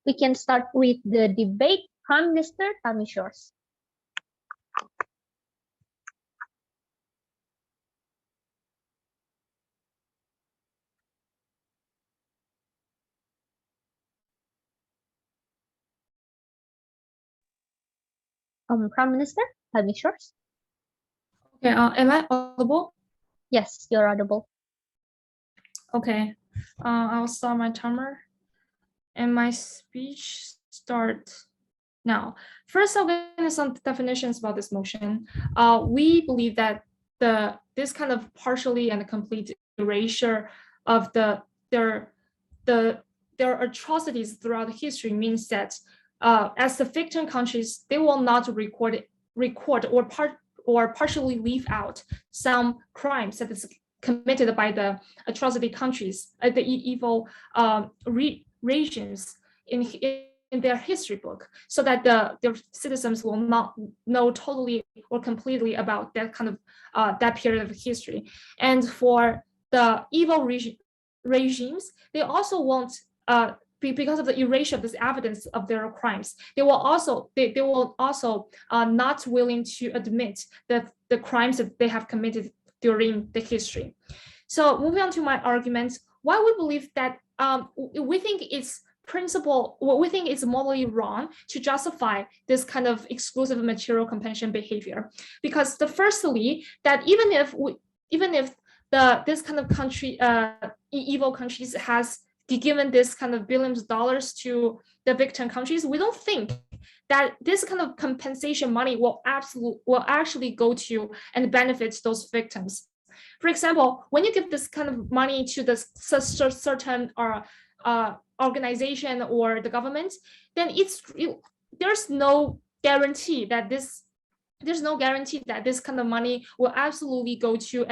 We can start with the debate. Prime Minister, time is yours. Prime Minister, time is yours. Okay, am I audible? Yes, you're audible. Okay, I'll start my timer. And my speech starts now. First, I'll get into some definitions about this motion. We believe that this kind of partially and complete erasure of their atrocities throughout history means that as the victim countries, they will not record or partially leave out some crimes that is committed by the atrocity countries, the evil regimes in their history book, so that their citizens will not know totally or completely about that kind of that period of history. And for the evil regimes, they also won't because of the erasure of this evidence of their crimes, they will also not willing to admit the crimes that they have committed during the history. So moving on to my arguments, why we believe that we think it's morally wrong to justify this kind of exclusive material compensation behavior, because firstly, that even if this kind of country, evil countries, has given this kind of billions of dollars to the victim countries, we don't think that this kind of compensation money will actually go to and benefit those victims. For example, when you give this kind of money to this certain organization or the government, then there's no guarantee that this kind of money will absolutely go to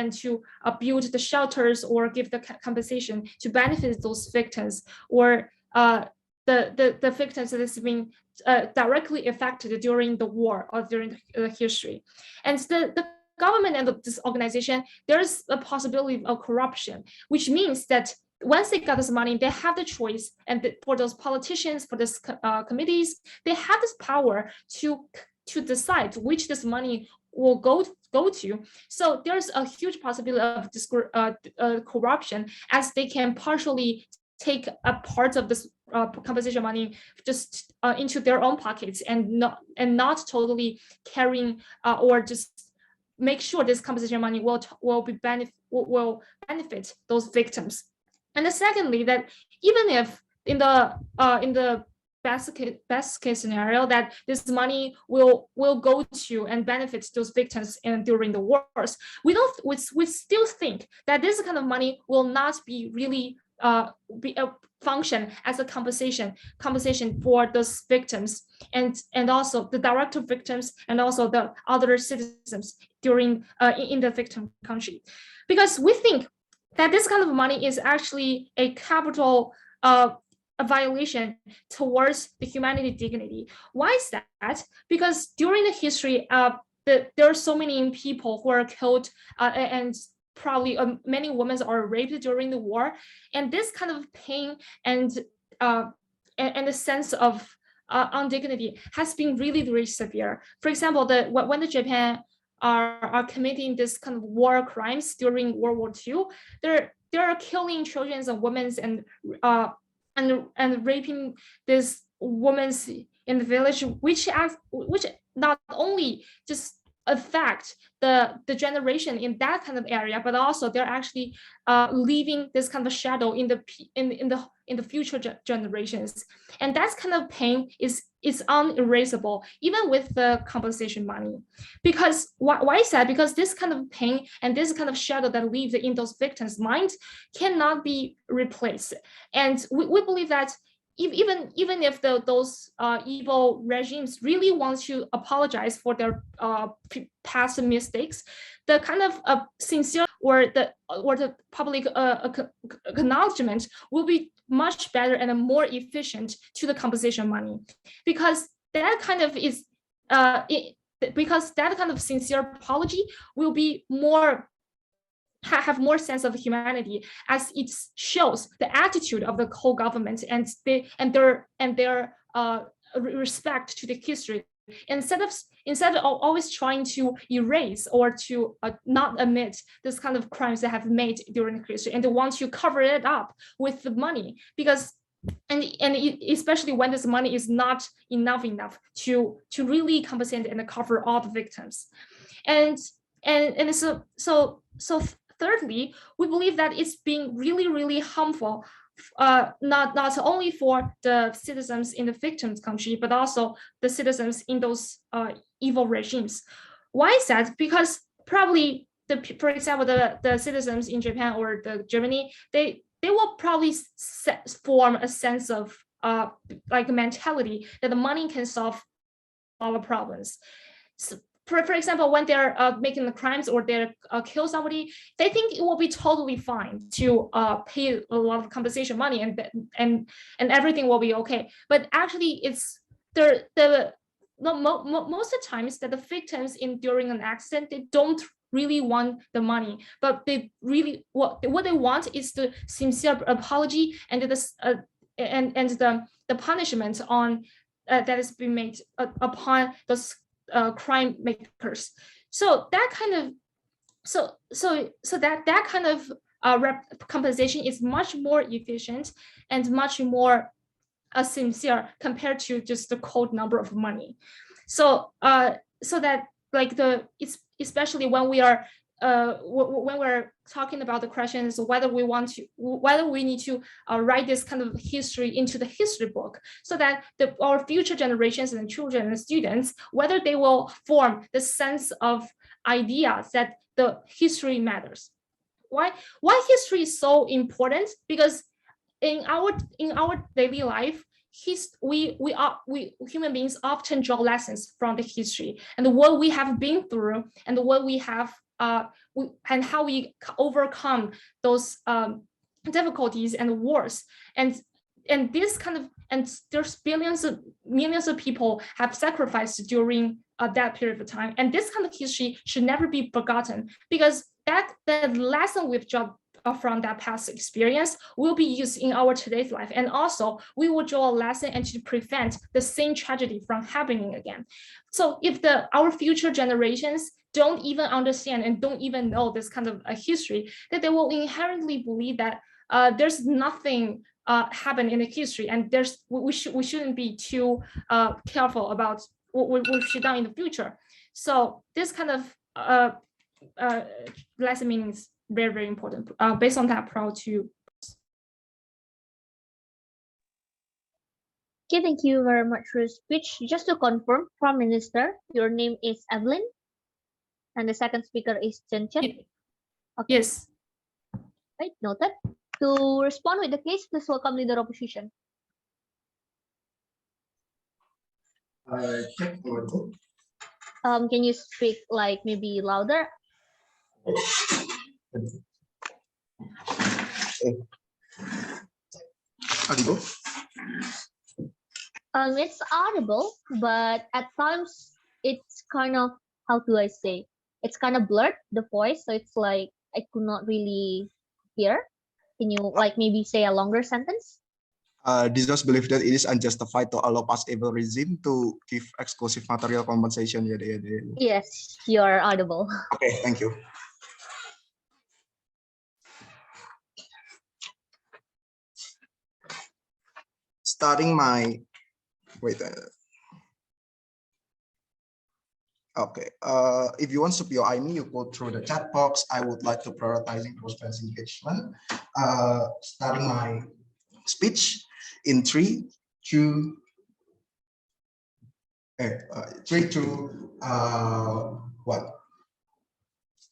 build the shelters or give the compensation to benefit those victims, or the victims that has been directly affected during the war or during the history. And the government and this organization, there's a possibility of corruption, which means that once they got this money, they have the choice, and for those politicians, for these committees, they have this power to decide which this money will go to. So there's a huge possibility of this corruption, as they can partially take a part of this compensation money just into their own pockets, and not totally carrying or just make sure this compensation money will benefit those victims. And then secondly, that even if in the best case scenario, that this money will go to and benefit those victims during the wars, we still think that this kind of money will not be really be a function as a compensation for those victims, and also the direct victims, and also the other citizens during in the victim country, because we think that this kind of money is actually a capital a violation towards the humanity dignity. Why is that? Because during the history, there are so many people who are killed, and probably many women are raped during the war, and this kind of pain and the sense of indignity has been really, really severe. For example, when the Japan are committing this kind of war crimes during World War II, they're killing children and women, and raping these women in the village, which not only just affect the generation in that kind of area, but also they're actually leaving this kind of shadow in the future generations. And that kind of pain is unerasable, even with the compensation money. Because why is that? Because this kind of pain and this kind of shadow that lives in those victims' minds cannot be replaced. And we believe that even if those evil regimes really want to apologize for their past mistakes, the kind of sincere or the public acknowledgement will be much better and more efficient to the compensation money, because that kind of sincere apology will be more have more sense of humanity, as it shows the attitude of the whole government and their respect to the history, instead of always trying to erase or to not admit this kind of crimes that have made during the history, and they want to cover it up with the money, because especially when this money is not enough to really compensate and cover all the victims. And so thirdly, we believe that it's being really harmful, not only for the citizens in the victims' country, but also the citizens in those evil regimes. Why is that? Because probably for example, the citizens in Japan or the Germany, they will probably form a sense of like a mentality that the money can solve all the problems. So, for example, when they're making the crimes or they kill somebody, they think it will be totally fine to pay a lot of compensation money and everything will be okay. But actually, it's most of the times that the victims during an accident, they don't really want the money, but they really what they want is the sincere apology and the punishment on that has been made upon those crime makers. So that kind of compensation is much more efficient and much more sincere compared to just the cold number of money. So that like it's especially when we're talking about the questions whether we need to write this kind of history into the history book, so that our future generations and children and students, whether they will form the sense of ideas that the history matters. Why history is so important? Because in our daily life, we human beings often draw lessons from the history and what we have been through and what we have and how we overcome those difficulties and wars, and this kind of, and there's millions of people have sacrificed during that period of time, and this kind of history should never be forgotten, because the lesson we've drawn from that past experience will be used in our today's life, and also we will draw a lesson and to prevent the same tragedy from happening again. So if our future generations don't even understand and don't even know this kind of a history, that they will inherently believe that there's nothing happened in the history, and we shouldn't be too careful about what we should do in the future. So this kind of lesson meaning is very important. Based on that, proud to. Okay, thank you very much for your speech. Just to confirm, Prime Minister, your name is Evelyn, and the second speaker is Chen Chen. Okay. Yes. Right, noted. To respond with the case, please welcome leader opposition. Check. Can you speak like maybe louder? Audible? It's audible, but at times it's kind of, how do I say? It's kind of blurred, the voice, so it's like I could not really hear. Can you like maybe say a longer sentence? Discuss believe that it is unjustified to allow past evil regime to give exclusive material compensation. Yes, you're audible. Okay, thank you. Starting my okay. If you want to POI me, you go through the chat box. I would like to prioritizing cross-fence engagement. Starting my speech in 3, 2, 1.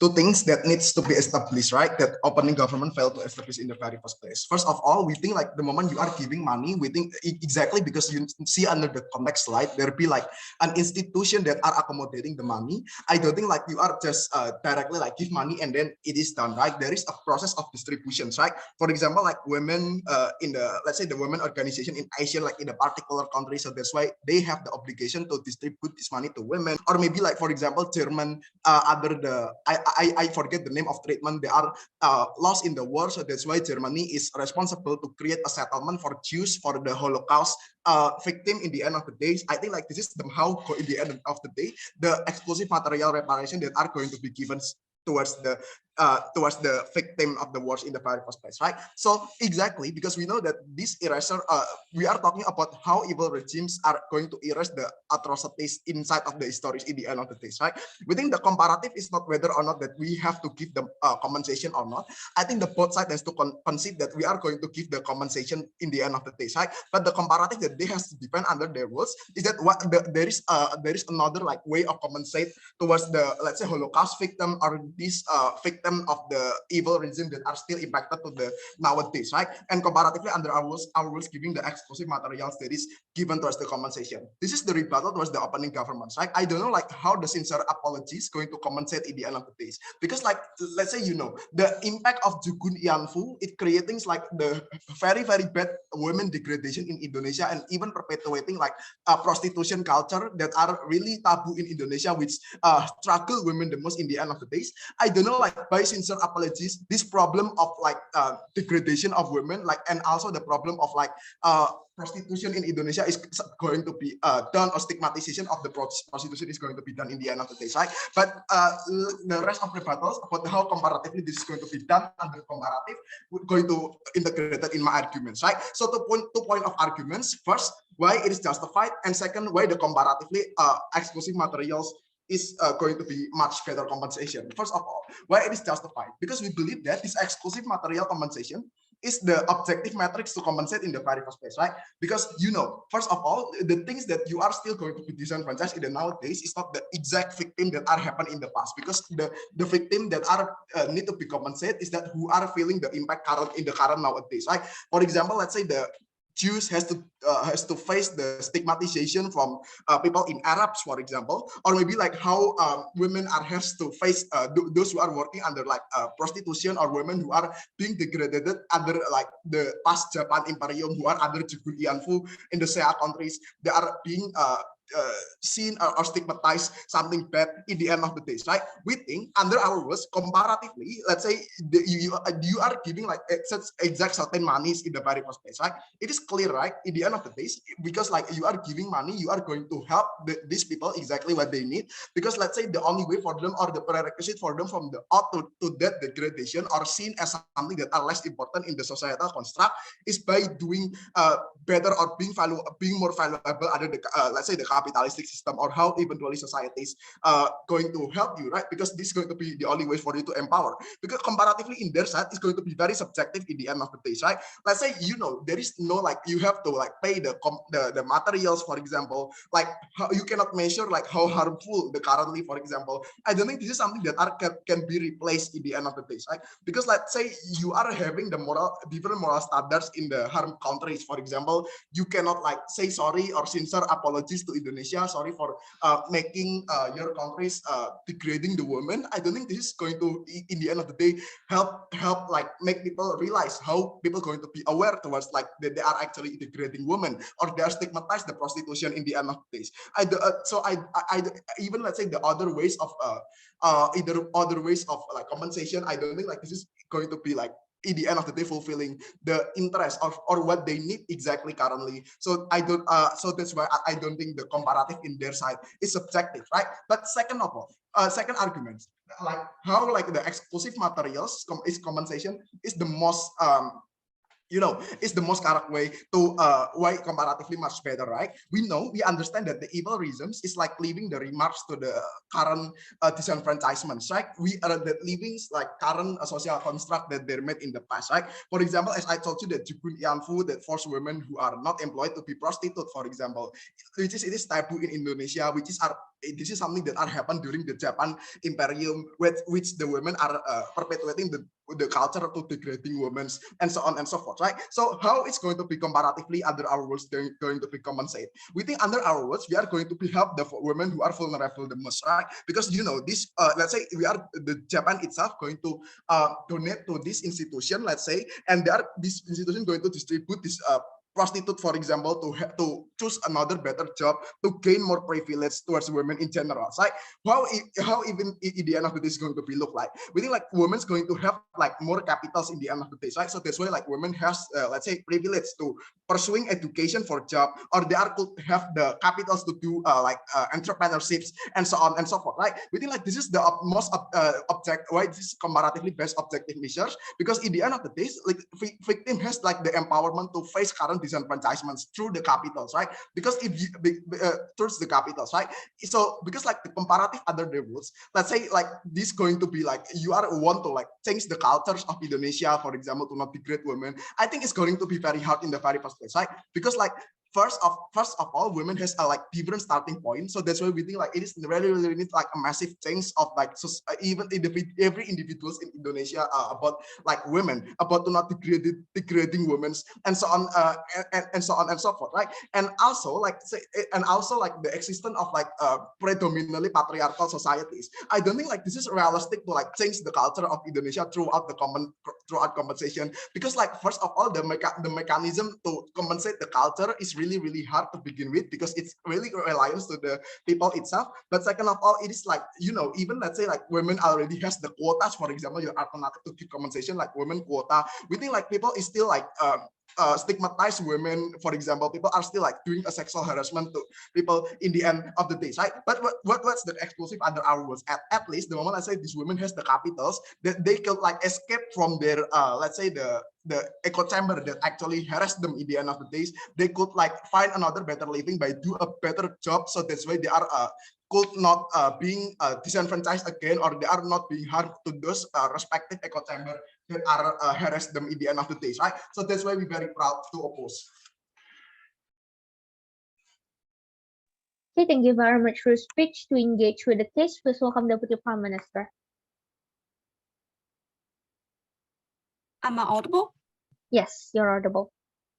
Two things that needs to be established, right? That opening government failed to establish in the very first place. First of all, we think like the moment you are giving money, we think exactly because you see under the context slide, there be like an institution that are accommodating the money. I don't think like you are just directly like give money and then it is done, right? There is a process of distributions, right? For example, like women in the, let's say the women organization in Asia, like in a particular country, so that's why they have the obligation to distribute this money to women. Or maybe like, for example, German I forget the name of treatment. They are lost in the war, so that's why Germany is responsible to create a settlement for Jews for the Holocaust victim. In the end of the day, I think like this is the how in the end of the day the exclusive material reparation that are going to be given towards the victim of the wars in the very first place, right? So exactly, because we know that this erasure, we are talking about how evil regimes are going to erase the atrocities inside of the histories in the end of the day, right? We think the comparative is not whether or not that we have to give them compensation or not. I think the both sides has to concede that we are going to give the compensation in the end of the day, right? But the comparative that they has to depend under their rules is that there is another like way of compensate towards the, let's say, Holocaust victim or this victim of the evil regime that are still impacted to the nowadays, right? And comparatively under our rules giving the exclusive materials that is given towards the compensation. This is the rebuttal towards the opening governments, right? I don't know like how the sincere apology is going to compensate in the end of the days, because like let's say the impact of Jugun Ianfu, it creating like the very bad women degradation in Indonesia and even perpetuating like prostitution culture that are really taboo in Indonesia, which struggle women the most in the end of the days. I don't know, like by sincere apologies, this problem of like degradation of women, like, and also the problem of like prostitution in Indonesia is going to be done, or stigmatization of the prostitution is going to be done in the end of the day, right? But the rest of the battles about how comparatively this is going to be done under comparative, we're going to integrate that in my arguments, right? So two point of arguments. First, why it is justified, and second, why the comparatively exclusive materials is going to be much better compensation. First of all, why it is justified? Because we believe that this exclusive material compensation is the objective metrics to compensate in the very first place, right? Because first of all, the things that you are still going to be disenfranchised in the nowadays is not the exact victim that are happened in the past, because the victim that are need to be compensated is that who are feeling the impact in the current nowadays, right? For example, let's say the Jews has to face the stigmatization from people in Arabs, for example, or maybe like how women are has to face those who are working under like prostitution, or women who are being degraded under like the past Japan Imperium, who are under Jugun Ianfu in the SEA countries. They are being seen or stigmatized something bad in the end of the day, right? We think under our rules, comparatively, let's say you are giving like exact certain monies in the very first place, right? It is clear, right? In the end of the day, because like you are giving money, you are going to help these people exactly what they need. Because let's say the only way for them, or the prerequisite for them from the out to that degradation, or seen as something that are less important in the societal construct, is by doing better, or being more valuable under the let's say the capitalistic system, or how eventually societies going to help you, right? Because this is going to be the only way for you to empower. Because comparatively in their side, it's going to be very subjective in the end of the day, right? Let's say there is no like you have to like pay the materials, for example, like how you cannot measure like how harmful the currently, for example. I don't think this is something that can be replaced in the end of the day, right? Because let's say you are having the different moral standards in the harm countries, for example, you cannot like say sorry or sincere apologies to Indonesia, sorry for making your countries degrading the women. I don't think this is going to, in the end of the day, help like make people realize how people going to be aware towards like that they are actually degrading women, or they are stigmatized the prostitution in the end of the day. I even let's say the other ways of like compensation, I don't think like this is going to be like in the end of the day fulfilling the interest of or what they need exactly currently. So I don't so that's why I don't think the comparative in their side is subjective, right? But second of all, second argument, like how like the exclusive materials is compensation is the most is the most correct way to why comparatively much better, right? We understand that the evil reasons is like leaving the remarks to the current disenfranchisements, right? We are that leaving like current social construct that they're made in the past, right? For example, as I told you that Jugun Ianfu that force women who are not employed to be prostitute, for example, which is it is taboo in Indonesia, which is this is something that are happened during the Japan Imperium, which the women are perpetuating the culture to degrading women and so on and so forth, right? So how it's going to be comparatively under our rules going to be compensated? We think under our rules we are going to be help the women who are vulnerable the most, right? Because this let's say we are the Japan itself going to donate to this institution, let's say, and this institution going to distribute this prostitute, for example, to choose another better job to gain more privilege towards women in general. Right? How even in the end of the day is going to be look like? We think like women's going to have like more capitals in the end of the day, right? So that's why like women has let's say privilege to pursuing education for job, or they are could have the capitals to do entrepreneurships and so on and so forth, right? We think like this is the most object, why this is comparatively best objective measures, because in the end of the day, like victim has like the empowerment to face current disenfranchisements through the capitals, right? Because if you towards the capitals, right? So because like the comparative other rules, let's say like this going to be like you are want to like change the cultures of Indonesia, for example, to not degrade women. I think it's going to be very hard in the very first place, right? Because like first of all, women has a like different starting point, so that's why we think like it is really need like a massive change of like even every individuals in Indonesia about like women, about to not degrading women and so on and so on and so forth, right? And also like the existence of like predominantly patriarchal societies. I don't think like this is realistic to like change the culture of Indonesia throughout compensation, because like first of all the mechanism to compensate the culture is really hard to begin with, because it's really reliance to the people itself. But second of all, it is like, you know, even let's say like women already has the quotas, for example, your alternative to give compensation like women quota. We think like people is still like stigmatize women, for example, people are still like doing a sexual harassment to people in the end of the day, right? But what's the exclusive under our rules? At least the moment I say these women has the capitals, that they can like escape from their let's say the echo chamber that actually harass them in the end of the days. They could like find another better living by do a better job, so that's why they are could not being disenfranchised again, or they are not being harmed to those respective echo chamber that are harass them in the end of the days, right? So that's why we're very proud to oppose. Okay, thank you very much for your speech. To engage with the case, please welcome Deputy Prime Minister. Am I audible? Yes, you're audible.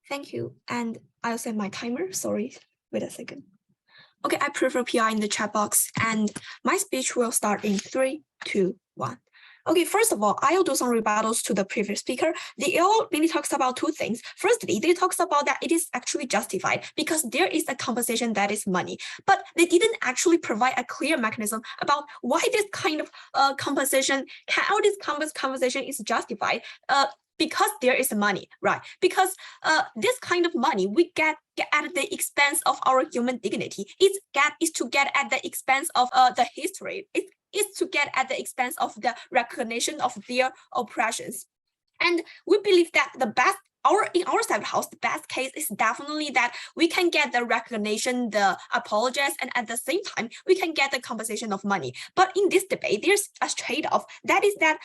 Thank you. And I'll set my timer. Sorry, wait a second. Okay, I prefer PR in the chat box, and my speech will start in 3, 2, 1. Okay, first of all, I'll do some rebuttals to the previous speaker. They all really talks about two things. Firstly, they talks about that it is actually justified because there is a compensation that is money, but they didn't actually provide a clear mechanism about why this kind of compensation, how this compensation is justified. Because there is money, right? Because this kind of money we get at the expense of our human dignity. Is to get at the expense of the history. It is to get at the expense of the recognition of their oppressions. And we believe that the best in our side of the house, the best case is definitely that we can get the recognition, the apologies, and at the same time, we can get the compensation of money. But in this debate, there's a trade-off. That is that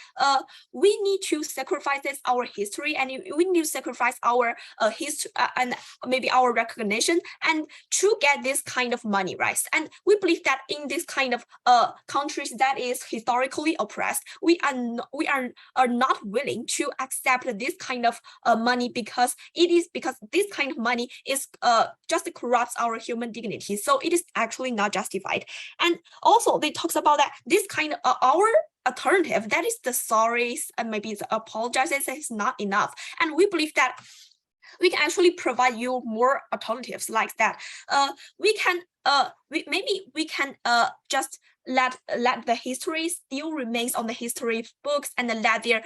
we need to sacrifice our history, and we need to sacrifice our history and maybe our recognition, and to get this kind of money, right? And we believe that in this kind of countries that is historically oppressed, we are not willing to accept this kind of money, because this kind of money is just corrupts our human dignity. So it is actually not justified. And also they talks about that this kind of our alternative, that is the sorries and maybe the apologizes, is not enough. And we believe that we can actually provide you more alternatives like that. We can just let the history still remains on the history books, and let their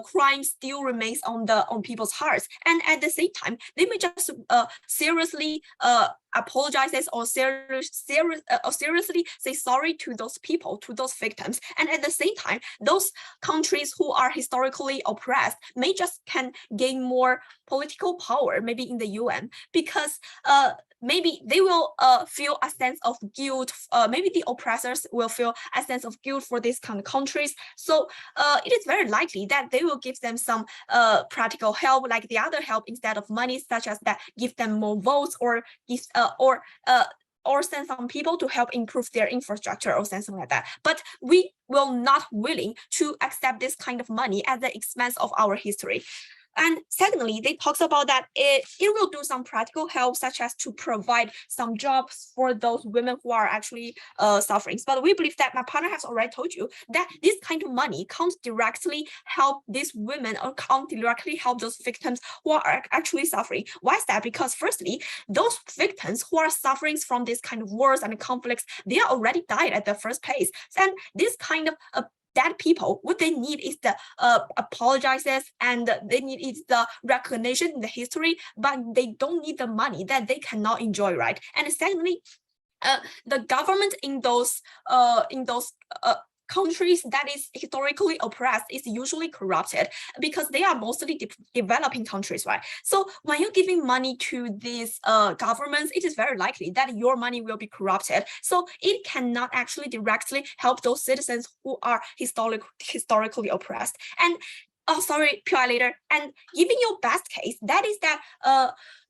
crime still remains on people's hearts. And at the same time, they may just seriously apologizes or seriously say sorry to those people, to those victims. And at the same time, those countries who are historically oppressed may just can gain more political power, maybe in the UN, because maybe they will feel a sense of guilt. Maybe the oppressors will feel a sense of guilt for these kind of countries. So it is very likely that they will give them some practical help, like the other help instead of money, such as that give them more votes, or give or send some people to help improve their infrastructure or something like that. But we will not willing to accept this kind of money at the expense of our history. And secondly, they talks about that it will do some practical help, such as to provide some jobs for those women who are actually suffering. But we believe that my partner has already told you that this kind of money can't directly help these women or can't directly help those victims who are actually suffering. Why is that? Because firstly, those victims who are suffering from this kind of wars and conflicts, they are already died at the first place. And this kind of dead people, what they need is the apologizes, and they need is the recognition in the history, but they don't need the money that they cannot enjoy, right? And secondly, the government in those countries that is historically oppressed is usually corrupted because they are mostly developing countries, right? So when you're giving money to these governments, it is very likely that your money will be corrupted. So it cannot actually directly help those citizens who are historically oppressed. And oh, sorry, PI later. And giving your best case, that is that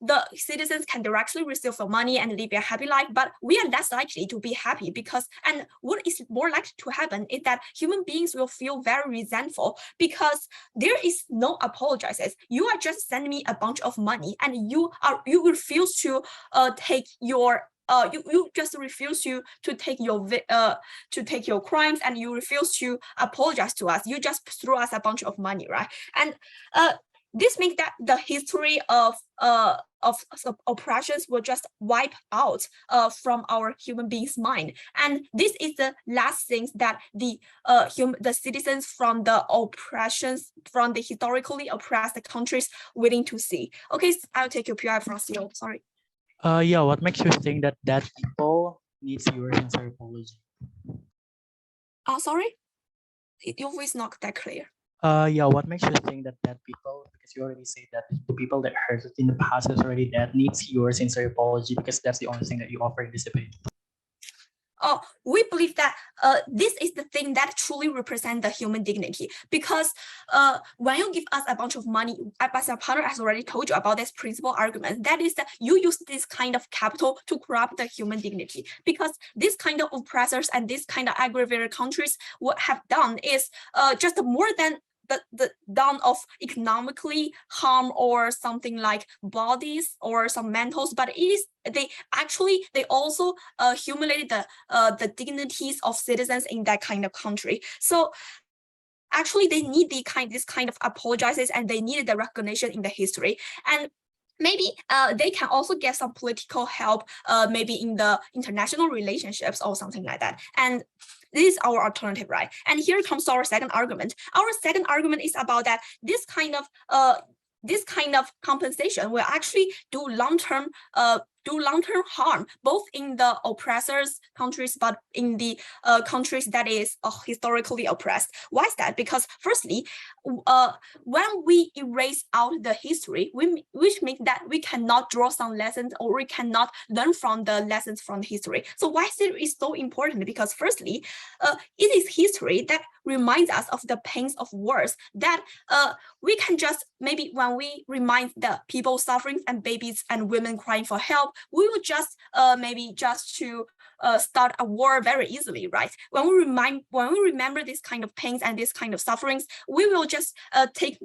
the citizens can directly receive the money and live a happy life, but we are less likely to be happy because, and what is more likely to happen is that human beings will feel very resentful because there is no apologizes. You are just sending me a bunch of money and you refuse to take your you just refuse to take your crimes, and you refuse to apologize to us. You just throw us a bunch of money, right? And this means that the history of oppressions will just wipe out from our human beings' mind. And this is the last things that the citizens from the oppressions, from the historically oppressed countries willing to see. Okay, so I'll take your PI from CEO. Sorry. Yeah, what makes you think that people needs your sincere apology? Sorry, your voice not that clear. Yeah, what makes you think that people, because you already say that the people that hurt us in the past is already dead, needs your sincere apology because that's the only thing that you offer in this debate? We believe that this is the thing that truly represents the human dignity, because when you give us a bunch of money, as a partner has already told you about this principal argument, that is that you use this kind of capital to corrupt the human dignity, because this kind of oppressors and this kind of aggravated countries what have done is just more than the done of economically harm or something like bodies or some mentals, but it is they also humiliated the dignities of citizens in that kind of country. So actually they need this kind of apologizes, and they needed the recognition in the history. And maybe they can also get some political help, maybe in the international relationships or something like that. And this is our alternative, right? And here comes our second argument. Our second argument is about that this kind of compensation will actually do long-term harm, both in the oppressors' countries, but in the countries that is historically oppressed. Why is that? Because firstly, when we erase out the history, which means that we cannot draw some lessons, or we cannot learn from the lessons from the history. So why history is so important? Because firstly, it is history that reminds us of the pains of wars, that we can just, maybe when we remind the people suffering and babies and women crying for help, we will just maybe just to start a war very easily, right? When we remember this kind of pains and this kind of sufferings, we will just take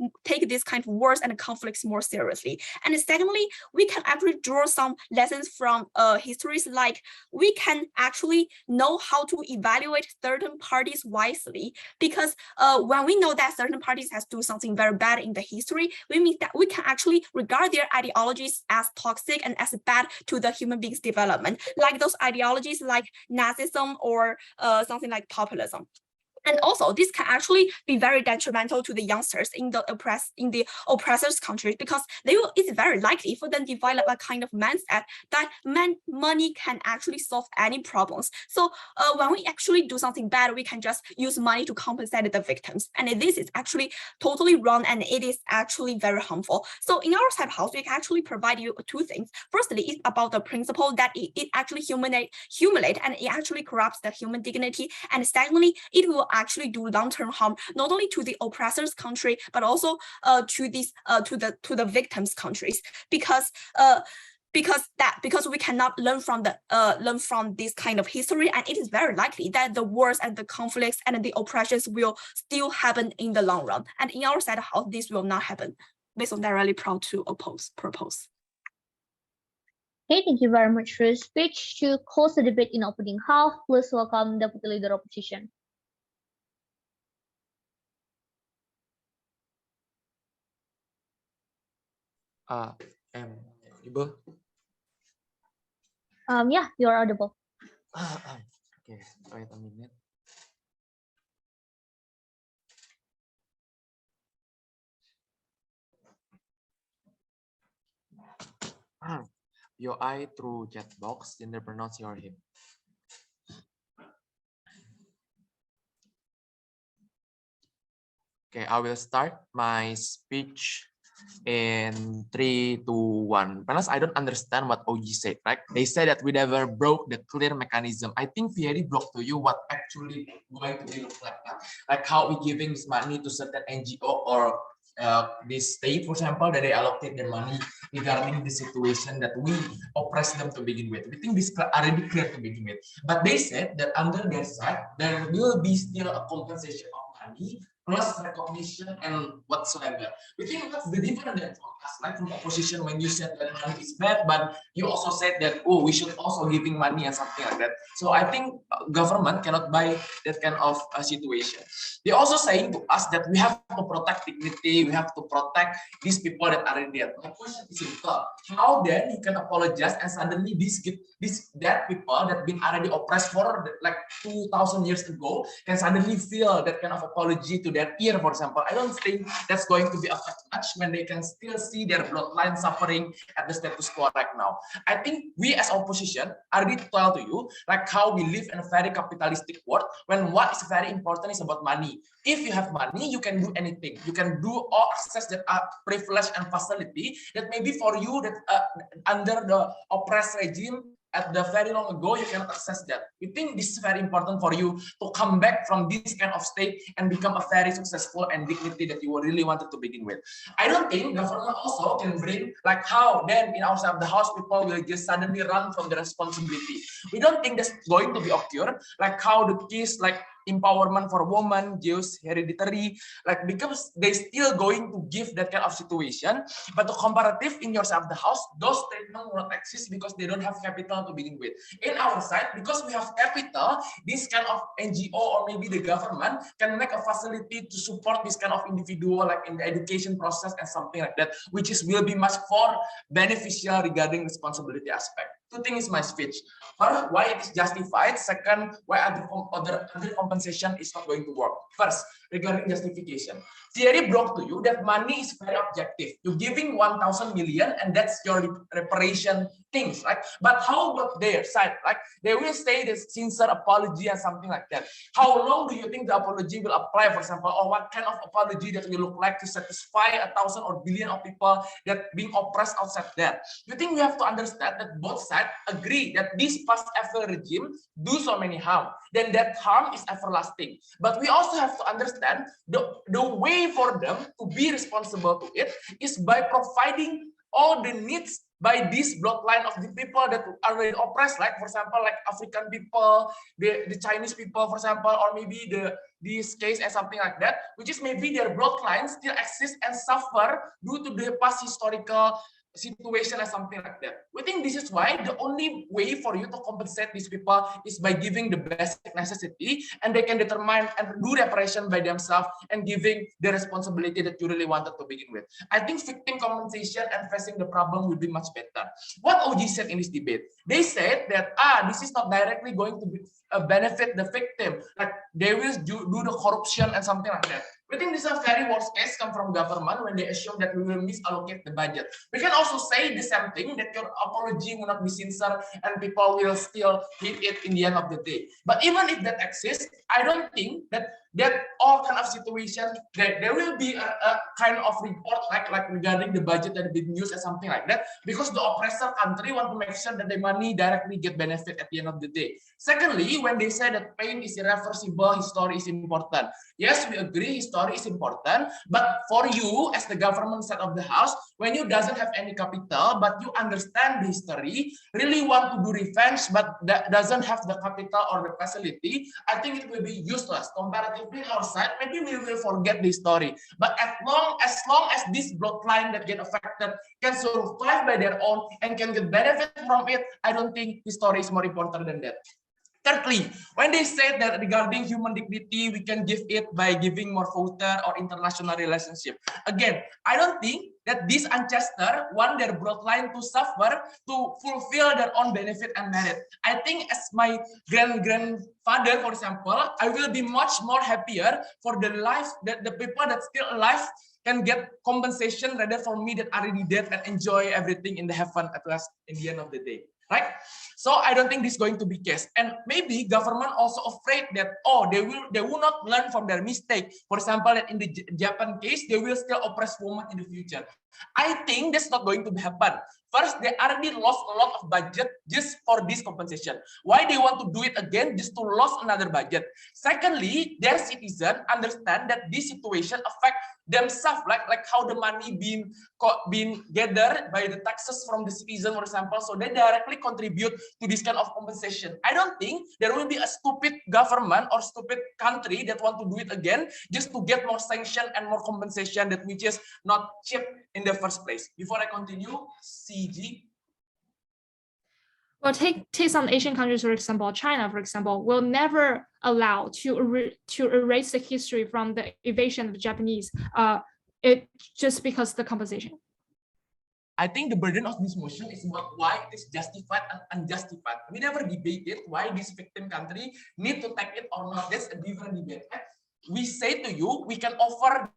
this kind of wars and conflicts more seriously. And secondly, we can actually draw some lessons from histories, like we can actually know how to evaluate certain parties wisely, because when we know that certain parties has do something very bad in the history, we mean that we can actually regard their ideologies as toxic and as bad to the human beings' development, like those ideologies like Nazism or something like populism. And also, this can actually be very detrimental to the youngsters in the oppressors' countries, because it's very likely for them to develop a kind of mindset that money can actually solve any problems. So when we actually do something bad, we can just use money to compensate the victims. And this is actually totally wrong, and it is actually very harmful. So in our type house, we can actually provide you two things. Firstly, it's about the principle that it actually humiliate, and it actually corrupts the human dignity. And secondly, it will actually do long-term harm not only to the oppressors' country, but also to the victims' countries, because we cannot learn from this kind of history, and it is very likely that the wars and the conflicts and the oppressions will still happen in the long run. And in our side house, this will not happen. based on that, really proud to propose. Okay, thank you very much for your speech. To close the debate in opening half, please welcome Deputy Leader Opposition. Am audible? Yeah, you are audible. Okay, wait a minute. Your eye through chat box, gender pronounce your him. Okay, I will start my speech in 3, 2, 1. Because I don't understand what OG said, right? They said that we never broke the clear mechanism. I think we already broke to you what actually going to be look like how we giving this money to certain NGO or this state, for example, that they allocate their money regarding the situation that we oppress them to begin with. We think this already clear to begin with. But they said that under their side, there will be still a compensation of money plus recognition and whatsoever. We think that's the different than from us, like from opposition when you said that money is bad, but you also said that, oh, we should also giving money and something like that. So I think government cannot buy that kind of situation. They also saying to us that we have to protect dignity, we have to protect these people that are in there. My question is simple: how then you can apologize and suddenly these that people that been already oppressed for like 2,000 years ago can suddenly feel that kind of apology to their ear, for example? I don't think that's going to be affected much when they can still see their bloodline suffering at the status quo right now. I think we as opposition already tell to you like how we live in a very capitalistic world when what is very important is about money. If you have money, you can do anything. You can do all access that are privilege and facility that maybe for you that under the oppressed regime at the very long ago, you cannot access that. We think this is very important for you to come back from this kind of state and become a very successful and dignity that you really wanted to begin with. I don't think government also can bring like how then in outside of the house people will just suddenly run from the responsibility. We don't think that's going to be occur, like how the case like empowerment for women, Jews, hereditary, like because they still going to give that kind of situation. But the comparative in yourself, the house, those statements will not exist because they don't have capital to begin with. In our side, because we have capital, this kind of NGO or maybe the government can make a facility to support this kind of individual, like in the education process and something like that, which is will be much more beneficial regarding responsibility aspect. Two things is my speech. First, why it is justified. Second, why other compensation is not going to work. First, regarding justification. Theory brought to you that money is very objective. You're giving 1,000 million and that's your reparation things, right? But how about their side? Like they will say this sincere apology and something like that. How long do you think the apology will apply, for example, or what kind of apology that will look like to satisfy 1,000 or billion of people that being oppressed outside there? You think we have to understand that both sides agree that this past ever regime do so many harm, then that harm is everlasting. But we also have to understand the way for them to be responsible to it is by providing all the needs by this bloodline of the people that are already oppressed, like for example, like African people, the Chinese people, for example, or maybe this case and something like that, which is maybe their bloodline still exist and suffer due to the past historical situation or something like that. We think this is why the only way for you to compensate these people is by giving the basic necessity, and they can determine and do reparation by themselves and giving the responsibility that you really wanted to begin with. I think victim compensation and facing the problem will be much better. What OG said in this debate, they said that this is not directly going to benefit the victim, like they will do the corruption and something like that. We think this is a very worst case come from government when they assume that we will misallocate the budget. We can also say the same thing, that your apology will not be sincere and people will still hit it in the end of the day. But even if that exists, I don't think that all kind of situation there will be a kind of report like regarding the budget that been used or something like that, because the oppressor country want to make sure that the money directly get benefit at the end of the day. Secondly, when they say that pain is irreversible, history is important. Yes, we agree history is important, but for you as the government side of the house, when you doesn't have any capital, but you understand the history, really want to do revenge, but that doesn't have the capital or the facility, I think it will be useless comparative to bring our side, maybe we will forget this story. But as long as this bloodline that get affected can survive by their own and can get benefit from it, I don't think the story is more important than that. Thirdly, when they said that regarding human dignity, we can give it by giving more voter or international relationship. Again, I don't think that these ancestors want their bloodline to suffer to fulfill their own benefit and merit. I think as my grandfather, for example, I will be much more happier for the life that the people that still alive can get compensation rather for me that already dead and enjoy everything in the heaven at last in the end of the day. Right? So I don't think this is going to be case. And maybe government also afraid that, oh, they will not learn from their mistake. For example, in the Japan case, they will still oppress women in the future. I think that's not going to happen. First, they already lost a lot of budget just for this compensation. Why they want to do it again just to lose another budget? Secondly, their citizens understand that this situation affect themselves, like how the money being gathered by the taxes from the citizen, for example, so they directly contribute to this kind of compensation. I don't think there will be a stupid government or stupid country that want to do it again just to get more sanction and more compensation that which is not cheap in the first place. Before I continue, CG. Well, take some Asian countries, for example, China, for example, will never allow to erase the history from the invasion of the Japanese, it just because the compensation. I think the burden of this motion is about why it is justified and unjustified. We never debated why this victim country need to take it or not. That's a different debate. We say to you, we can offer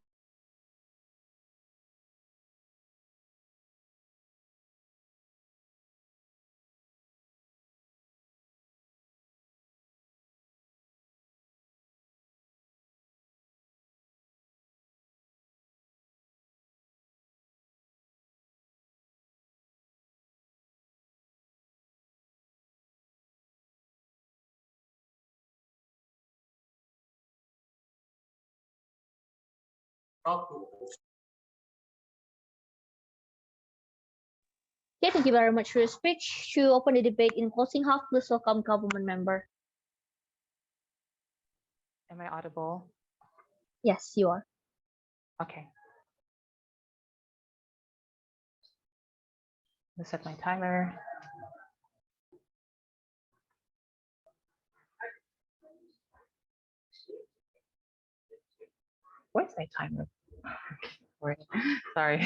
Okay, thank you very much for your speech. To open the debate in closing half, please welcome government member. Am I audible? Yes, you are. Okay. Let's set my timer. Where's my timer? Sorry.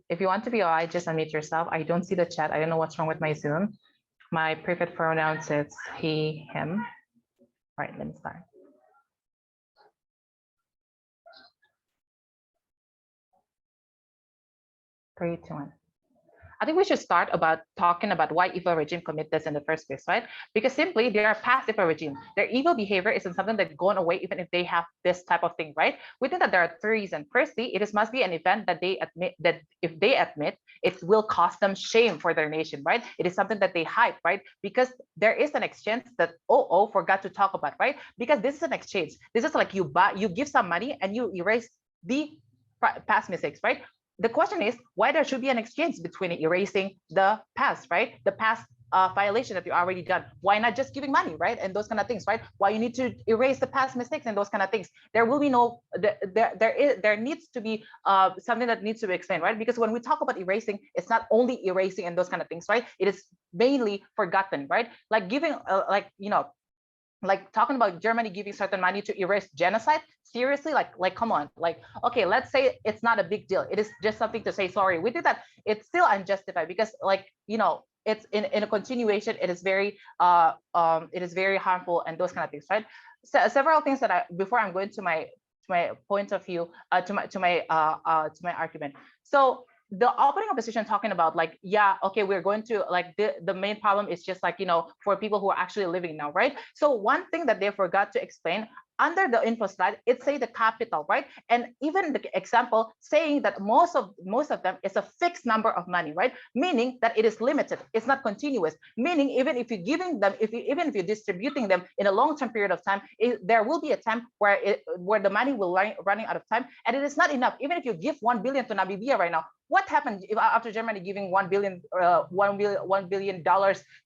If you want to be alright, just unmute yourself. I don't see the chat. I don't know what's wrong with my Zoom. My preferred pronouns is he, him. All right, let me start. 3, 2, 1. I think we should start about talking about why evil regime commit this in the first place, right? Because simply they are past evil regime. Their evil behavior isn't something that's going away even if they have this type of thing, right? We think that there are 3 reasons. Firstly, it must be an event that they admit that if they admit, it will cost them shame for their nation, right? It is something that they hide, right? Because there is an exchange that forgot to talk about, right? Because this is an exchange. This is like you give some money and you erase the past mistakes, right? The question is why there should be an exchange between erasing the past, right? The past violation that you already done. Why not just giving money, right? And those kind of things, right? Why you need to erase the past mistakes and those kind of things. There will be no, there needs to be something that needs to be explained, right? Because when we talk about erasing, it's not only erasing and those kind of things, right? It is mainly forgotten, right? Like giving, like talking about Germany giving certain money to erase genocide. Seriously, like come on, like, okay, let's say it's not a big deal. It is just something to say sorry. We did that. It's still unjustified because, like, it's in a continuation. It is very harmful and those kind of things, right? So several things that before I'm going to my point of view, to my argument. So the opening opposition talking about like, yeah, okay, we're going to like the main problem is just like, for people who are actually living now, right? So one thing that they forgot to explain, under the info slide, it say the capital, right? And even the example saying that most of them is a fixed number of money, right? Meaning that it is limited, it's not continuous. Meaning even if you're giving them, even if you're distributing them in a long-term period of time, there will be a time where the money will running out of time, and it is not enough. Even if you give 1 billion to Namibia right now, what happened if after Germany giving $1 billion to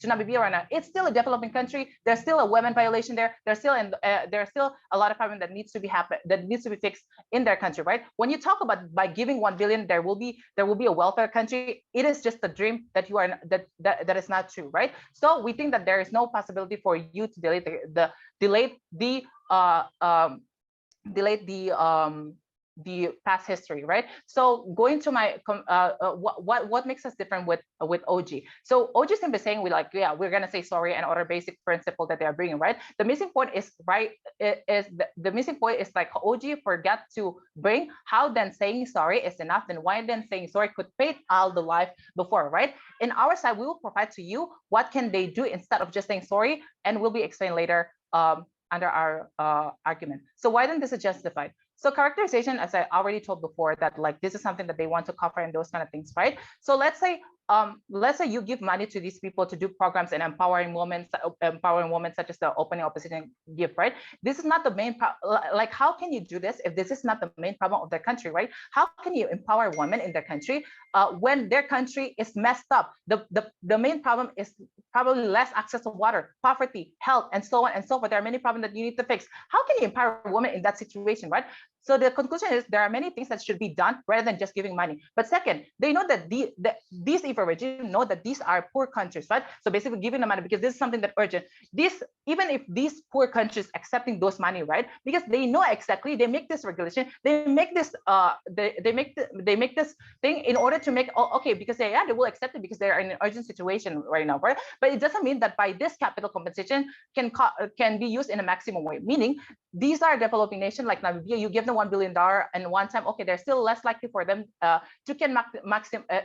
Namibia right now? It's still a developing country. There's still a women violation there. There's still a lot of problem that needs to be fixed in their country, right? When you talk about by giving 1 billion, there will be a welfare country. It is just a dream that you are that is not true, right? So we think that there is no possibility for you to delete the past history, right? So going to my what makes us different with OG. So OG is simply saying we're gonna say sorry and other basic principle that they are bringing, right? The missing point is the missing point is like OG forgot to bring how then saying sorry is enough, and why then saying sorry could pay all the life before, right? In our side, we will provide to you what can they do instead of just saying sorry, and will be explained later under our argument. So why then this is justified? So characterization, as I already told before, that like this is something that they want to cover and those kind of things, right? So let's say you give money to these people to do programs and empowering women such as the opening opposition gift, right? This is not the main like how can you do this if this is not the main problem of their country, right? How can you empower women in their country when their country is messed up? The main problem is probably less access to water, poverty, health, and so on and so forth. There are many problems that you need to fix. How can you empower women in that situation, right? So the conclusion is there are many things that should be done rather than just giving money. But second, they know that these IFA regime know that these are poor countries, right? So basically giving them money because this is something that urgent. Even if these poor countries accepting those money, right? Because they know exactly, they make this regulation, they make this they make this thing in order to make okay, because they will accept it because they are in an urgent situation right now, right? But it doesn't mean that by this capital compensation can be used in a maximum way. Meaning these are developing nations like Namibia, you give them $1 billion and one time, okay, they're still less likely for them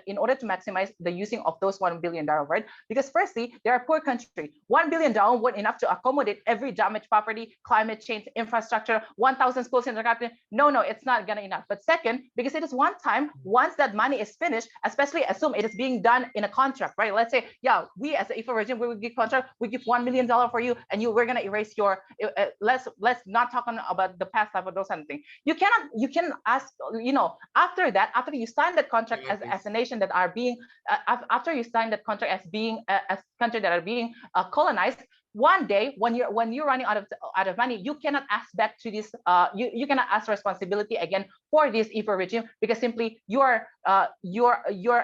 in order to maximize the using of those $1 billion, right? Because firstly, they're a poor country. $1 billion wasn't enough to accommodate every damaged property, climate change, infrastructure, 1,000 schools in the country. No, it's not gonna enough. But second, because it is one time, once that money is finished, especially assume it is being done in a contract, right? Let's say, yeah, we as the IFA regime, we will give contract, we give $1 million for you, and we're gonna erase your, let's not talking about the past life or those kind of things. You can ask, after that, after you sign that contract as a nation that are being, after you sign that contract as being as country that are being colonized, one day when you're running out of money, you cannot ask back to this. You cannot ask responsibility again for this IFA regime because simply your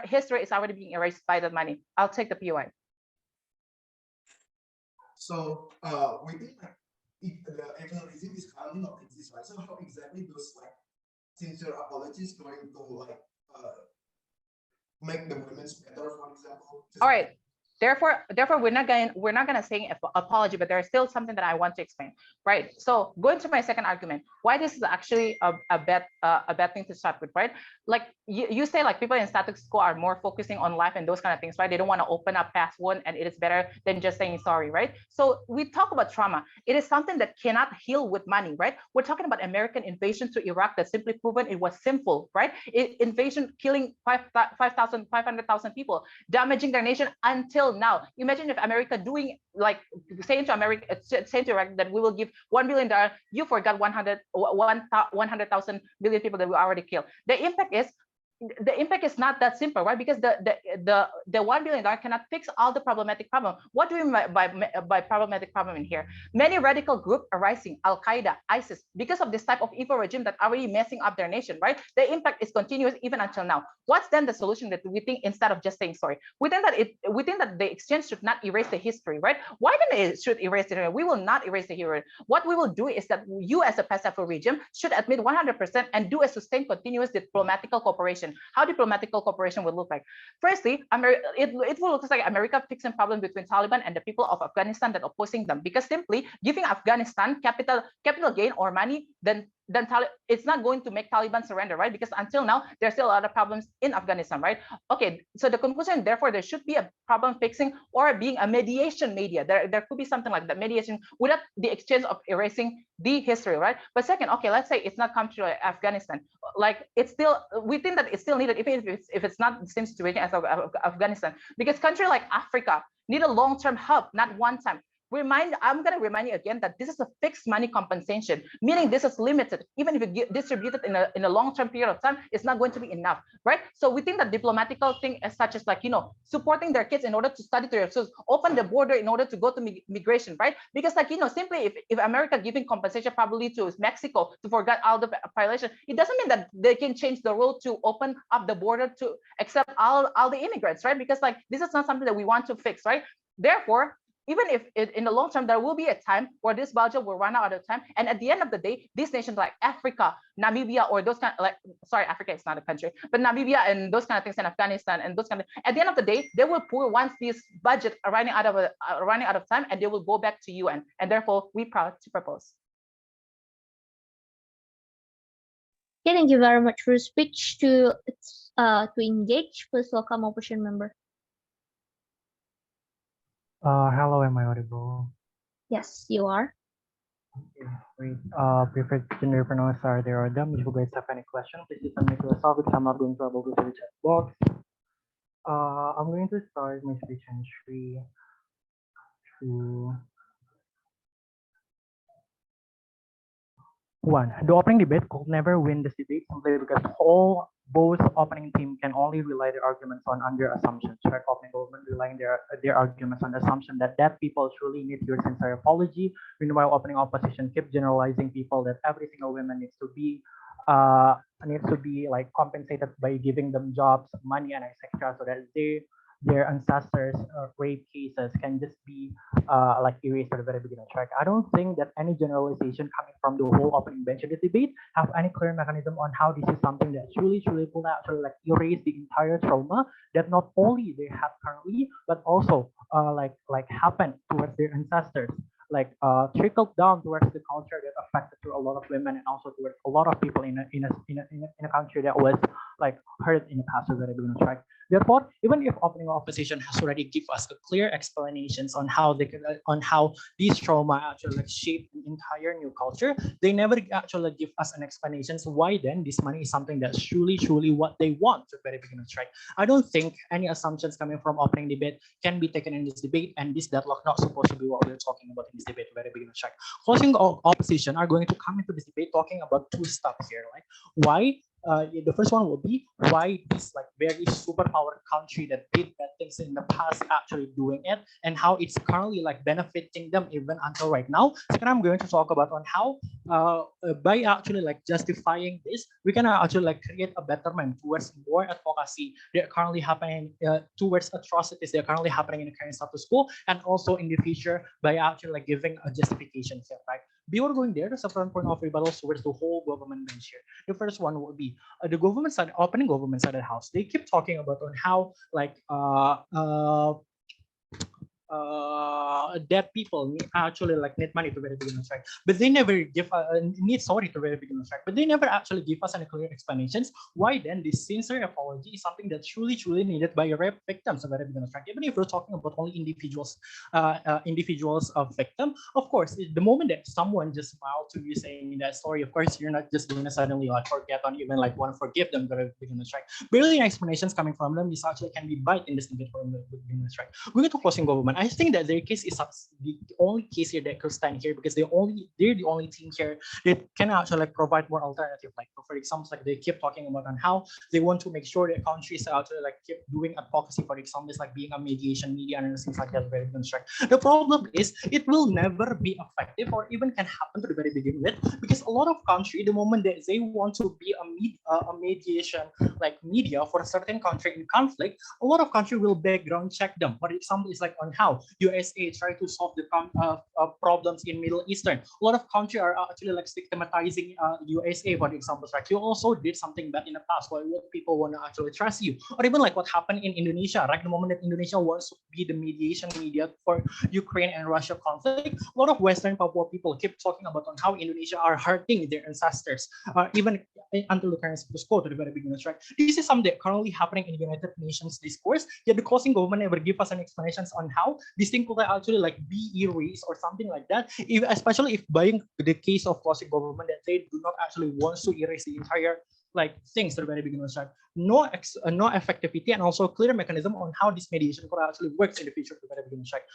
history is already being erased by that money. I'll take the POI. So we think like if the actual regime is currently not exist, right? So how exactly those like sincere apologies going to like make the women's better, for example? All right. Therefore, we're not gonna say apology, but there's still something that I want to explain, right? So going to my second argument, why this is actually a bad thing to start with, right? Like you say, like people in status quo are more focusing on life and those kind of things, right? They don't want to open up past one, and it is better than just saying sorry, right? So we talk about trauma. It is something that cannot heal with money, right? We're talking about American invasion to Iraq that simply proven it was simple, right? Invasion killing 500,000 people, damaging their nation until now. Imagine if America doing like saying to Iraq that we will give $1 billion, you forgot 100,000 million people that we already killed. The impact is not that simple, right? Because the $1 billion cannot fix all the problematic problem. What do we mean by problematic problem in here? Many radical groups arising, Al Qaeda, ISIS, because of this type of evil regime that already messing up their nation, right? The impact is continuous even until now. What's then the solution that we think instead of just saying sorry? We think that the exchange should not erase the history, right? Why then it should erase the history? We will not erase the history. What we will do is that you as a Pacific regime should admit 100% and do a sustained continuous diplomatical cooperation. How diplomatical cooperation would look like? Firstly, it will look like America fixing problem between Taliban and the people of Afghanistan that opposing them, because simply giving Afghanistan capital gain or money, then then it's not going to make Taliban surrender, right? Because until now, there's still a lot of problems in Afghanistan, right? Okay, so the conclusion, therefore, there should be a problem fixing or being a mediation media. There could be something like that, mediation without the exchange of erasing the history, right? But second, okay, let's say it's not come to Afghanistan. Like it's still, we think that it's still needed, even if it's not the same situation as Afghanistan, because country like Africa need a long-term help, not one time. I'm going to remind you again that this is a fixed money compensation, meaning this is limited. Even if you distribute it in a long-term period of time, it's not going to be enough, right? So we think that diplomatical thing as such as like, supporting their kids in order to study their schools, open the border in order to go to migration, right? Because like, simply if America giving compensation probably to Mexico to forget all the violation, it doesn't mean that they can change the rule to open up the border to accept all the immigrants, right? Because like, this is not something that we want to fix, right? Therefore, even if in the long term, there will be a time where this budget will run out of time. And at the end of the day, these nations like Africa, Namibia, or those kind of Africa is not a country, but Namibia and those kind of things in Afghanistan and those kind of, at the end of the day, they will pour once this budget are running out of time, and they will go back to UN. And therefore, we proud to propose. Okay, thank you very much for your speech. To engage, please welcome opposition member. Hello, am I audible? Yes, you are. Okay, great. Preferred gender pronouns are there or them. If you guys have any questions, please submit to yourself because I'm not going to able to the chat box. I'm going to start my speech in 3, 2, 1. The opening debate could never win this debate simply because both opening team can only rely their arguments on under assumptions. Right? Opening government relying their arguments on the assumption that people truly need your sincere apology. Meanwhile, opening opposition keep generalizing people that every single woman needs to be like compensated by giving them jobs, money, and etc. So that their ancestors' rape cases can just be like erased at the very beginning. Right? I don't think that any generalization coming from the whole opening bench of the debate have any clear mechanism on how this is something that truly will actually like erase the entire trauma that not only they have currently, but also like happened towards their ancestors. Like trickled down towards the culture that affected to a lot of women and also towards a lot of people in a country that was like hurt in the past at the very beginning, right? Therefore, even if opening opposition has already give us a clear explanations on how these trauma actually like shape an entire new culture, they never actually give us an explanation. So why then this money is something that's truly what they want at the very beginning, right? I don't think any assumptions coming from opening debate can be taken in this debate, and this deadlock not supposed to be what we're talking about in this debate at the very beginning, right? Closing opposition are going to come into this debate talking about two stuff here, like why. The first one will be why this like very superpower country that did bad things in the past actually doing it, and how it's currently like benefiting them even until right now. Second, I'm going to talk about on how by actually like justifying this, we can actually like create a betterment towards more advocacy that are currently happening towards atrocities that are currently happening in the current status quo, and also in the future by actually like giving a justification here, right? Before going there, there's a front point of rebuttals towards the whole government bench here. The first one will be the government side, opening government side of the house. They keep talking about on how like that people actually like need money to very beginners, right? But they never give need sorry to very beginners, right? But they never actually give us any clear explanations why then this sincere apology is something that's truly needed by rape victims of very beginners, right? Even if we're talking about only individuals of victim, of course, the moment that someone just smiled to you saying that story, of course, you're not just going to suddenly like forget or even like want to forgive them very beginners, right? Barely explanations coming from them is actually can be bite in this debate for the beginners, right? We're going to closing government. I think that their case is the only case here that could stand here because they're the only team here that can actually like provide more alternative. Like for example, like they keep talking about on how they want to make sure that countries actually like keep doing advocacy. For example, like being a mediation media and things like that. Very construct. The problem is it will never be effective or even can happen to the very begin with because a lot of country the moment that they want to be a mediation like media for a certain country in conflict, a lot of country will background check them. For example, it's like on how USA try try to solve the problems in Middle Eastern. A lot of countries are actually like stigmatizing USA, for example. Like you also did something bad in the past. Why would people want to actually trust you? Or even like what happened in Indonesia, right? The moment that Indonesia wants to be the mediation media for Ukraine and Russia conflict, a lot of Western Papua people keep talking about on how Indonesia are hurting their ancestors, even until the current status quo to the very beginning, right? This is something currently happening in United Nations discourse, yet the closing government never give us an explanations on how this thing could actually like be erased or something like that. Especially if buying the case of closing government that they do not actually want to erase the entire like things at the very beginning, right? No effectivity and also clear mechanism on how this mediation could actually works in the future at the very beginning, right?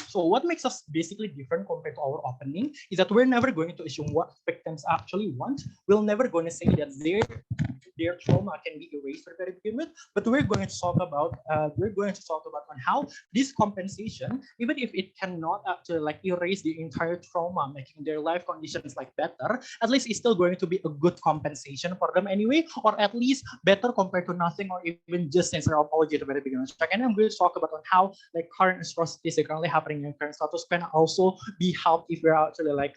So what makes us basically different compared to our opening is that we're never going to assume what victims actually want. We're never going to say that their trauma can be erased at the very beginning, but we're going to talk about on how this compensation, even if it cannot actually like erase the entire trauma, making their life conditions like better, at least it's still going to be a good compensation for them anyway, or at least better compared to nothing or even just sincere apology at the very beginning. And I'm going to talk about on how like current atrocities are currently happening in current status can also be helped if we're actually like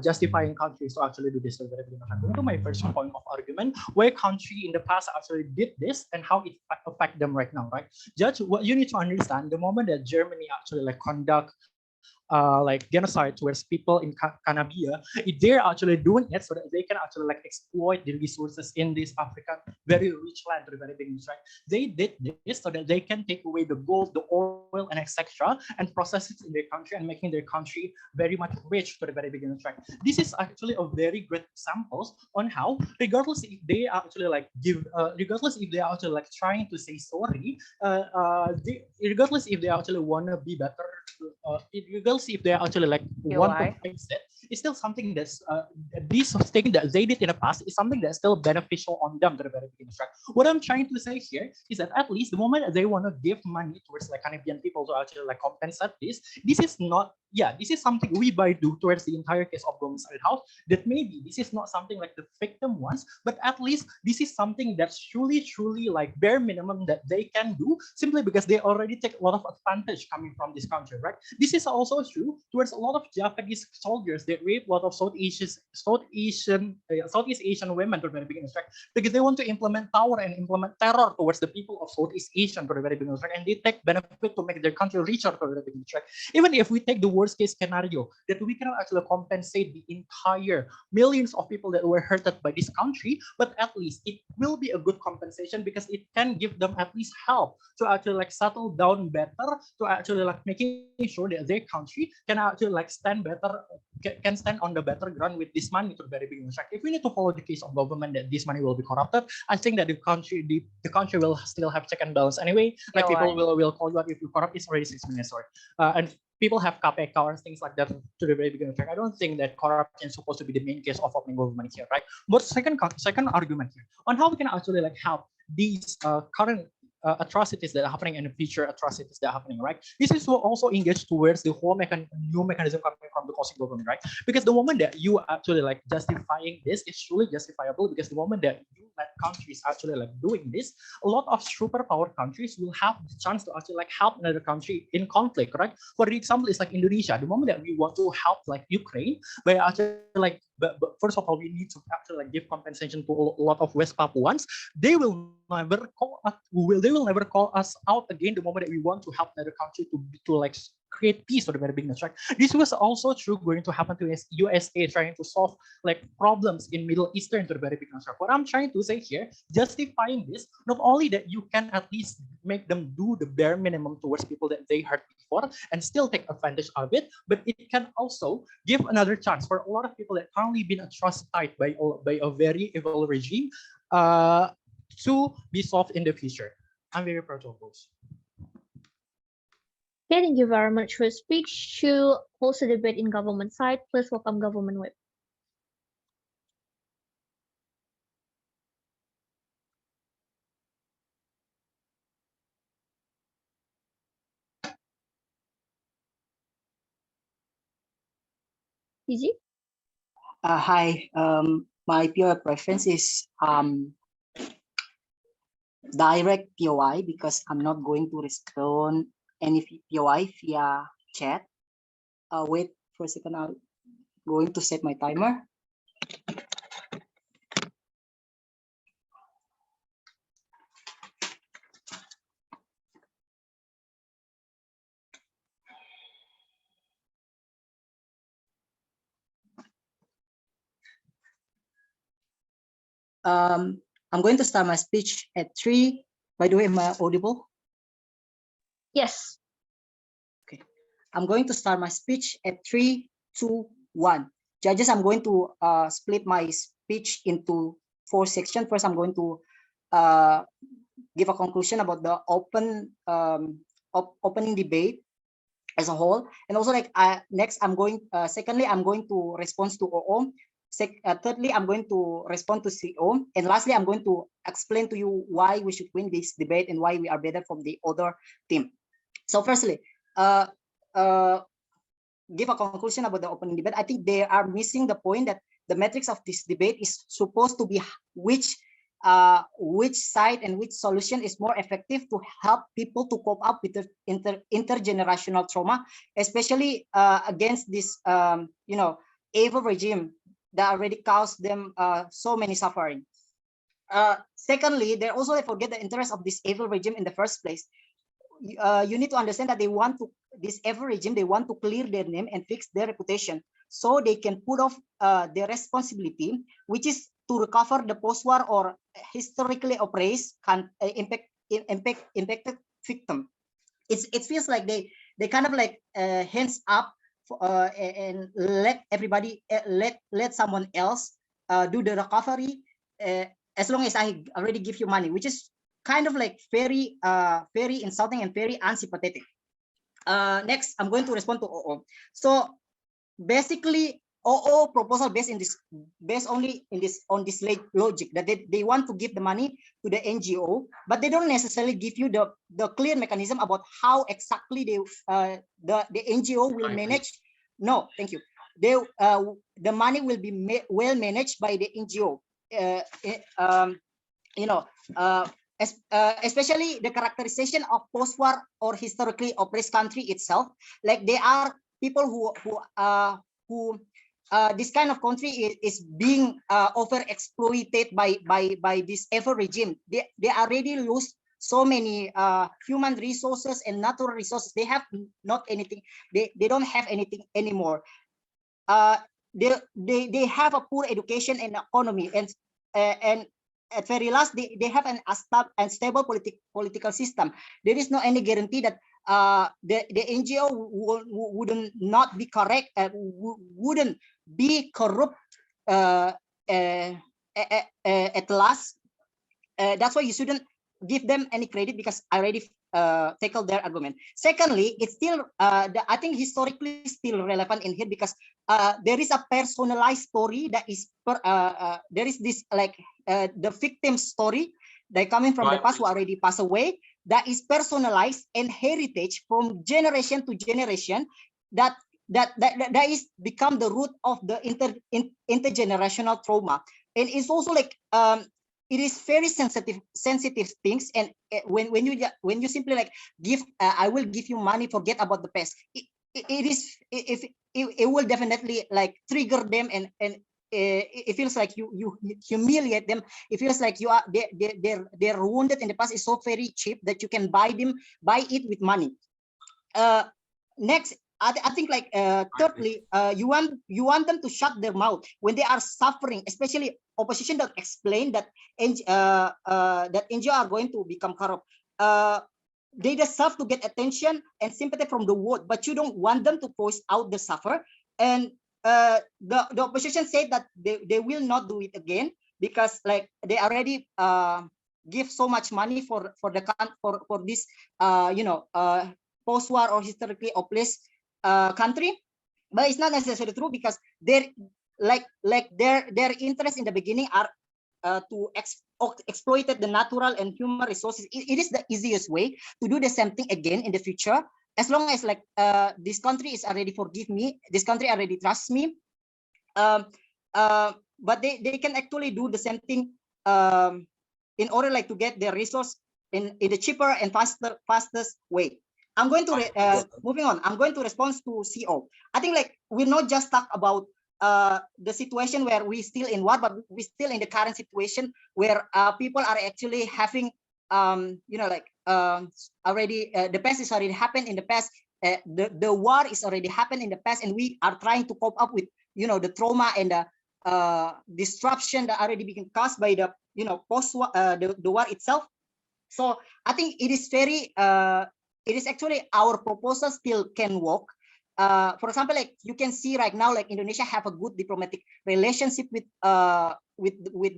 justifying countries to actually do this at the very beginning. I'm going to my first point of argument, where country in the past actually did this and how it affect them right now, right? Judge, what you need to understand, the moment that Germany actually like conduct like genocide towards people in Namibia, they're actually doing it so that they can actually like exploit the resources in this African very rich land to the very beginning, right? They did this so that they can take away the gold, the oil, and etc., and process it in their country and making their country very much rich to the very beginning, right? This is actually a very great examples on how, regardless if they actually like regardless if they are actually like trying to say sorry, regardless if they actually want to be better, regardless if they actually like want to fix it, it's still something that's this thing that they did in the past is something that's still beneficial on them to the very beginning. What I'm trying to say here is that at least the moment that they want to give money towards like Namibian people to actually like compensate this is not, this is something we by do towards the entire case of domiciled house, that maybe this is not something like the victim wants, but at least this is something that's truly like bare minimum that they can do, simply because they already take a lot of advantage coming from this country, right? This is also true towards a lot of Japanese soldiers that rape a lot of Southeast Asian women to the very beginning, right? Because they want to implement power and implement terror towards the people of Southeast Asia to the very beginning, right? And they take benefit to make their country richer to the very beginning, right? Even if we take the worst case scenario that we cannot actually compensate the entire millions of people that were hurted by this country, but at least it will be a good compensation because it can give them at least help to actually like settle down better, to actually like making sure that their country can actually like stand better, can stand on the better ground with this money to the very beginning. If we need to follow the case of government that this money will be corrupted, I think that the country will still have check and balance anyway. Like people will call you out if you corrupt. It's already 6 minutes, sorry. And people have KPK or things like that to the very beginning. I don't think that corruption is supposed to be the main case of opening government here, right? But second argument here on how we can actually like help these current atrocities that are happening and future atrocities that are happening, right? This is also engaged towards the whole new mechanism coming from the closing government, right? Because the moment that you actually like justifying this is truly justifiable, because the moment that you let countries actually like doing this, a lot of superpower countries will have the chance to actually like help another country in conflict, right? For example, it's like Indonesia. The moment that we want to help like Ukraine by actually like, but first of all, we need to actually like give compensation to a lot of West Papuans. They will never call us out again the moment that we want to help another country to like create peace for the very beginning, right? This was also true going to happen to USA trying to solve like problems in Middle Eastern to the very beginning. What I'm trying to say here, justifying this, not only that you can at least make them do the bare minimum towards people that they hurt before and still take advantage of it, but it can also give another chance for a lot of people that currently been atrocified by a very evil regime to be solved in the future. I'm very proud of those. Okay, thank you very much for your speech. To host a debate in government side, please welcome Government Whip. Easy? Hi, my pure preference is direct POI, because I'm not going to respond any POI via chat. Wait for a second. I'm going to set my timer. I'm going to start my speech at 3. By the way, am I audible? Yes. Okay. I'm going to start my speech at 3, 2, 1. Judges, I'm going to split my speech into 4 sections. First, I'm going to give a conclusion about the opening debate as a whole, and also like next I'm going secondly I'm going to respond to OO. Thirdly, I'm going to respond to CO, and lastly I'm going to explain to you why we should win this debate and why we are better from the other team. So firstly, give a conclusion about the opening debate. I think they are missing the point that the metrics of this debate is supposed to be which side and which solution is more effective to help people to cope up with the intergenerational trauma, especially against this evil regime that already caused them so many suffering. Secondly, they also forget the interest of this evil regime in the first place. You need to understand that this evil regime, they want to clear their name and fix their reputation so they can put off their responsibility, which is to recover the post-war or historically oppressed impacted victim. It feels like they kind of like hands up and let everybody let someone else do the recovery as long as I already give you money, which is kind of like very insulting and very unsympathetic. Next, I'm going to respond to OO. So basically, OO proposal based only on this logic that they want to give the money to the NGO, but they don't necessarily give you the clear mechanism about how exactly the NGO will manage. No, thank you. The money will be well managed by the NGO. Especially the characterization of post-war or historically oppressed country itself, like they are people who this kind of country is being overexploited by this evil regime. They already lose so many human resources and natural resources. They have not anything. They don't have anything anymore. They have a poor education and economy, and at very last they have an unstable political system. There is no any guarantee that the NGO wouldn't not be correct, wouldn't be corrupt at last. That's why you shouldn't give them any credit, because I already tackled their argument. Secondly, it's still I think historically still relevant in here, because there is a personalized story that is there is this like the victim story that coming from the past who already passed away, that is personalized and heritage from generation to generation, that is become the root of the intergenerational trauma. And it's also like it is very sensitive things, and when you simply like give I will give you money, forget about the past, it will definitely like trigger them, and it feels like you humiliate them. It feels like you are they're wounded in the past is so very cheap that you can buy it with money. Next, I think like thirdly, you want them to shut their mouth when they are suffering, especially opposition that explain that that NGO are going to become corrupt. They deserve to get attention and sympathy from the world, but you don't want them to voice out the suffer. And the opposition said that they will not do it again, because like they already give so much money for this post-war or historically oppressed country. But it's not necessarily true, because they're their interest in the beginning are to exploit the natural and human resources. It is the easiest way to do the same thing again in the future, as long as like this country is already forgive me, this country already trusts me. But they can actually do the same thing in order like to get their resource in the cheaper and fastest way. I'm going to moving on. I'm going to respond to CO. I think like we're not just talk about the situation where we still in war, but we still in the current situation where people are actually having already the past is already happened in the past. The war is already happened in the past, and we are trying to cope up with the trauma and the disruption that already been caused by the post the war itself. So I think it is very it is actually our proposal still can work. For example, like you can see right now, like Indonesia have a good diplomatic relationship with the with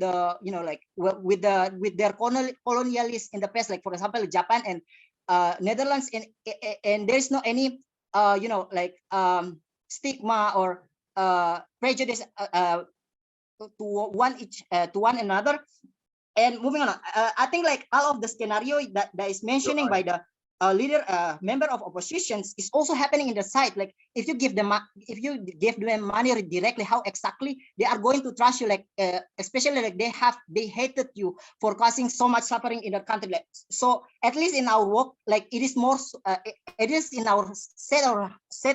their colonialists in the past, like for example Japan and Netherlands, and there's no any stigma or prejudice to one another. And moving on, I think like all of the scenario that is mentioning by the member of oppositions is also happening in the site. Like if you give them money directly, how exactly they are going to trust you? Like especially like they hated you for causing so much suffering in their country. Like, so at least in our work, like it is more it is in our set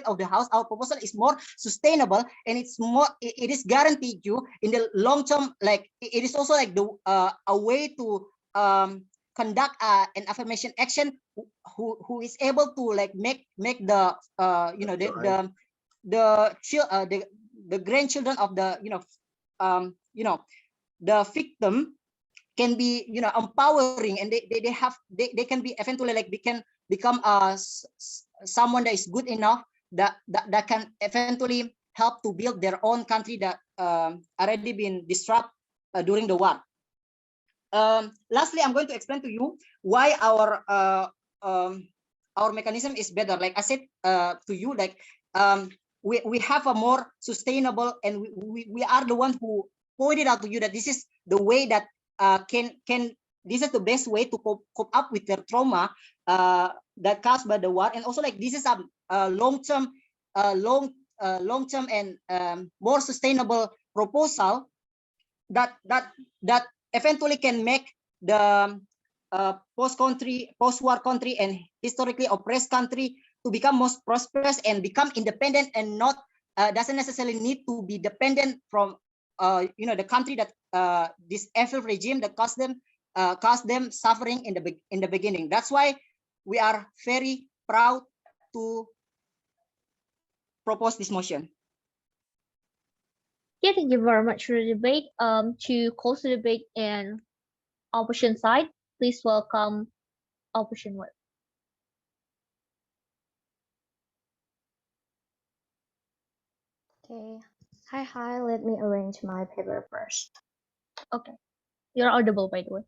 of the house. Our proposal is more sustainable, and it's more it is guaranteed you in the long term. Like it is also like the a way to conduct an affirmation action who is able to like make the the grandchildren of the the victim can be empowering, and they can be eventually like they can become someone that is good enough that can eventually help to build their own country that already been disrupted during the war. Lastly, I'm going to explain to you why our mechanism is better. Like I said to you, like we have a more sustainable, and we are the one who pointed out to you that this is the way that this is the best way to cope up with their trauma that caused by the war, and also like this is a long-term and more sustainable proposal that eventually can make the post-war country and historically oppressed country to become most prosperous and become independent, and not doesn't necessarily need to be dependent from the country that this evil regime that caused them suffering in the beginning. That's why we are very proud to propose this motion. Yeah, thank you very much for the debate. To close the debate and opposition side, please welcome opposition one. Okay. Hi. Let me arrange my paper first. Okay, you're audible by the way.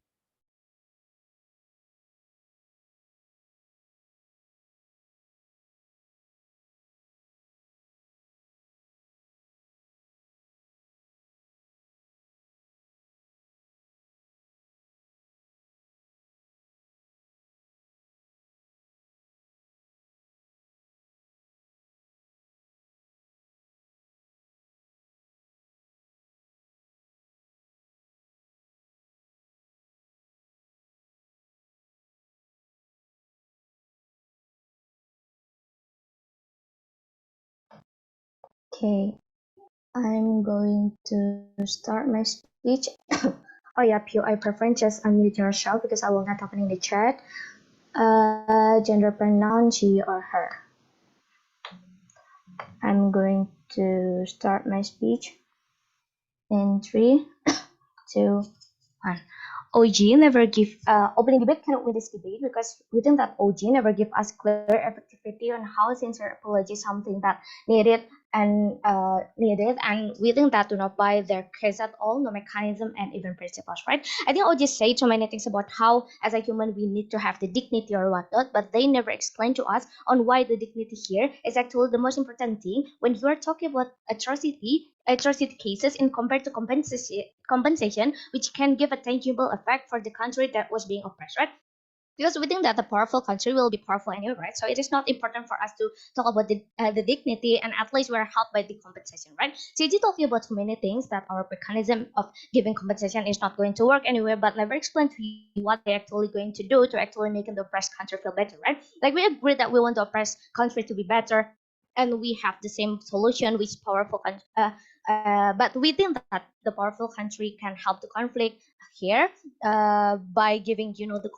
Okay. I'm going to start my speech. Oh yeah, POI preferences, unmute yourself because I will not open in the chat. Gender pronoun she or her. I'm going to start my speech in 3, 2, 1. OG never give opening debate cannot win this debate because we think that OG never give us clear effectivity on how sincere apology is something that needed, and we think that do not buy their case at all, no mechanism and even principles, right? I think OG say so many things about how as a human we need to have the dignity or whatnot, but they never explain to us on why the dignity here is actually the most important thing when you are talking about atrocity cases in compared to compensation, which can give a tangible effect for the country that was being oppressed, right? because we think that the powerful country will be powerful anyway, right? So it is not important for us to talk about the dignity, and at least we're helped by the compensation, right? So you talking about so many things that our mechanism of giving compensation is not going to work anyway, but never explain to you what they're actually going to do to actually make the oppressed country feel better, right? Like we agree that we want the oppressed country to be better, and we have the same solution which powerful but we think that the powerful country can help the conflict here by giving the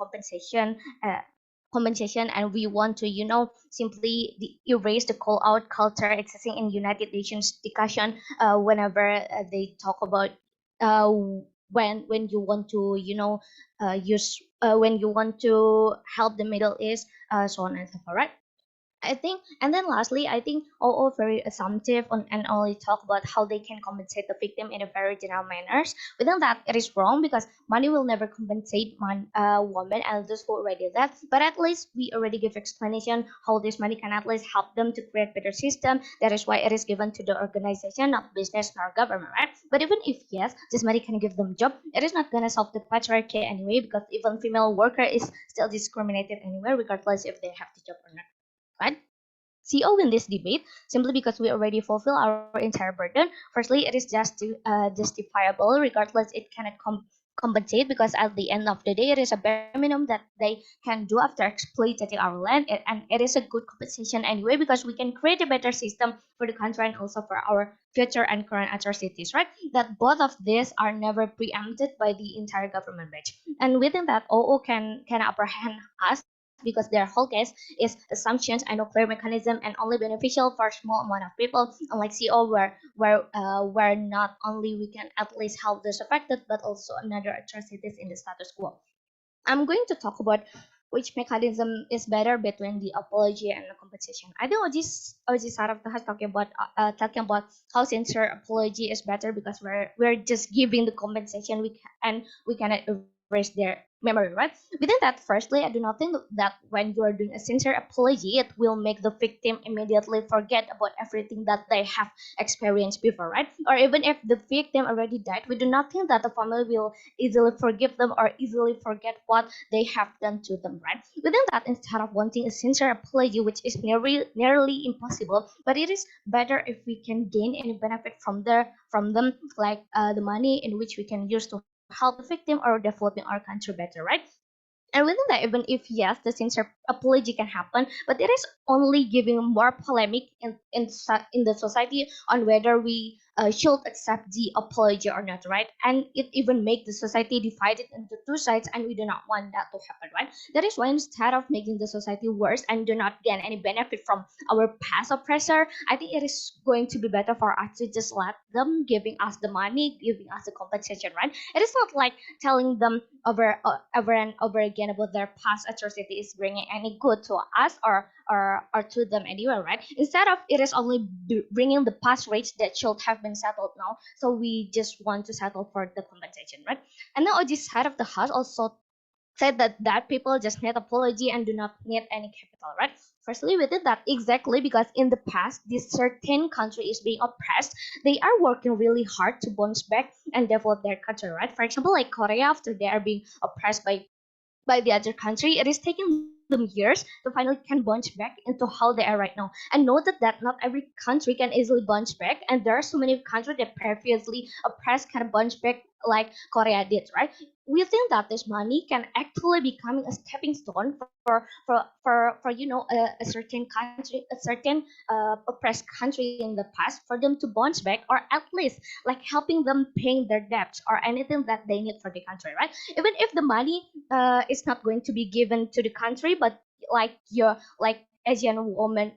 compensation, and we want to simply erase the call out culture existing in United Nations discussion whenever they talk about uh, when you want to use when you want to help the Middle East, so on and so forth, right? I think, and then lastly, I think all very assumptive on, and only talk about how they can compensate the victim in a very general manners. We think that it is wrong because money will never compensate women and those who already left. But at least we already give explanation how this money can at least help them to create better system. That is why it is given to the organization, not business nor government, right? But even if yes, this money can give them job, it is not gonna solve the patriarchy anyway because even female worker is still discriminated anyway, regardless if they have the job or not, right? CO win this debate simply because we already fulfill our entire burden. Firstly, it is justifiable, regardless it cannot compensate because at the end of the day, it is a bare minimum that they can do after exploiting our land, and it is a good compensation anyway because we can create a better system for the country and also for our future and current atrocities, right? That both of these are never preempted by the entire government branch, and within that, OO can apprehend us because their whole case is assumptions and no clear mechanism and only beneficial for a small amount of people, unlike CO where not only we can at least help those affected but also another atrocities in the status quo. I'm going to talk about which mechanism is better between the apology and the compensation. I think Oji Sarafta has talking about how sincere apology is better because we're just giving the compensation and we cannot erase their memory, right? Within that, firstly, I do not think that when you are doing a sincere apology, it will make the victim immediately forget about everything that they have experienced before, right? Or even if the victim already died, we do not think that the family will easily forgive them or easily forget what they have done to them, right? Within that, instead of wanting a sincere apology, which is nearly impossible, but it is better if we can gain any benefit from them, like the money in which we can use to help the victim or developing our country better, right? And within that, even if yes, the sincere apology can happen, but it is only giving more polemic in the society on whether we should accept the apology or not, right? And it even make the society divided into two sides, and we do not want that to happen, right? That is why instead of making the society worse and do not gain any benefit from our past oppressor, I think it is going to be better for us to just let them giving us the money, giving us the compensation, right? It is not like telling them over and over again about their past atrocities bringing any good to us or to them anywhere, right? Instead of it is only bringing the past rates that should have been settled now, so we just want to settle for the compensation, right? And now this side of the house also said that people just need apology and do not need any capital, right? Firstly, we did that exactly because in the past, this certain country is being oppressed. They are working really hard to bounce back and develop their country, right? For example, like Korea, after they are being oppressed by the other country, it is taking them years to finally can bounce back into how they are right now. And note that not every country can easily bounce back, and there are so many countries that previously oppressed can bounce back like Korea did, right? We think that this money can actually becoming a stepping stone for a certain country, a certain oppressed country in the past, for them to bounce back, or at least like helping them paying their debts or anything that they need for the country, right? Even if the money is not going to be given to the country, but like your like Asian woman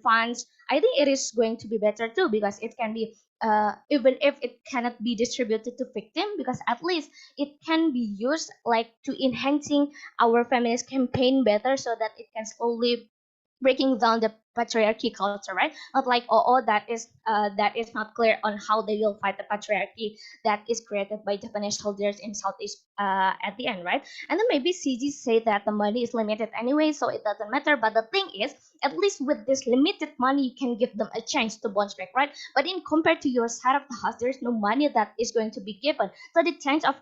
funds, I think it is going to be better too because it can be even if it cannot be distributed to victim, because at least it can be used like to enhancing our feminist campaign better so that it can slowly breaking down patriarchy culture, right? Not like, oh, that is not clear on how they will fight the patriarchy that is created by Japanese soldiers in Southeast at the end, right? And then maybe CG say that the money is limited anyway, so it doesn't matter. But the thing is, at least with this limited money, you can give them a chance to bounce back, right? But in compared to your side of the house, there's no money that is going to be given, so the chance of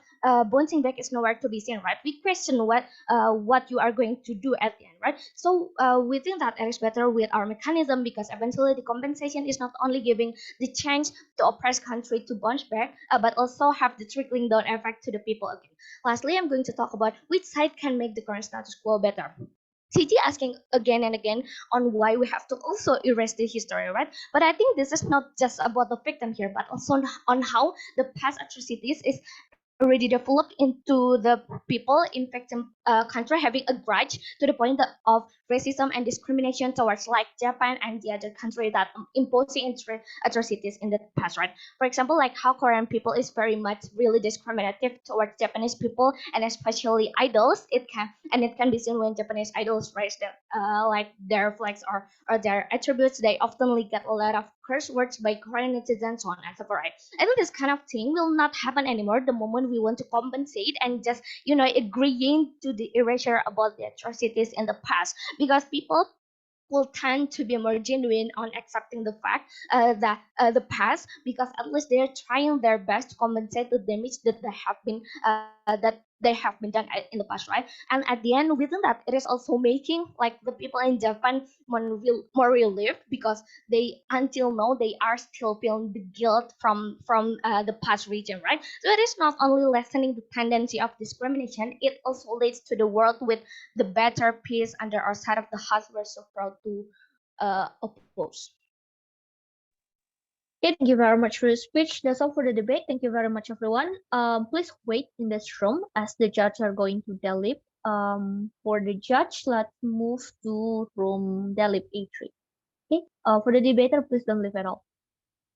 bouncing back is nowhere to be seen, right? We question what you are going to do at the end, right? So we think that it is better with our mechanism, because eventually the compensation is not only giving the chance to oppressed country to bounce back, but also have the trickling down effect to the people again. Lastly, I'm going to talk about which side can make the current status quo better. CG asking again and again on why we have to also erase the history, right? But I think this is not just about the victim here, but also on how the past atrocities is already developed into the people in victim country having a grudge to the point of racism and discrimination towards like Japan and the other country that imposing atrocities in the past, right? For example, like how Korean people is very much really discriminative towards Japanese people and especially idols. It can be seen when Japanese idols raise their like their flags or their attributes. They often get a lot of curse words by Korean netizens, so on and so forth. Right? I think this kind of thing will not happen anymore the moment we want to compensate and just agreeing to the erasure about the atrocities in the past, because people will tend to be more genuine on accepting the fact that the past, because at least they're trying their best to compensate the damage that they have been done in the past, right? And at the end, within that, it is also making like the people in Japan more relieved, because they until now they are still feeling the guilt from the past region, right? So it is not only lessening the tendency of discrimination, it also leads to the world with the better peace under our side of the house we're so proud to oppose. Okay, thank you very much for your speech. That's all for the debate. Thank you very much, everyone. Please wait in this room as the judges are going to delib. For the judge, let's move to room delib A3. Okay. For the debater, please don't leave at all.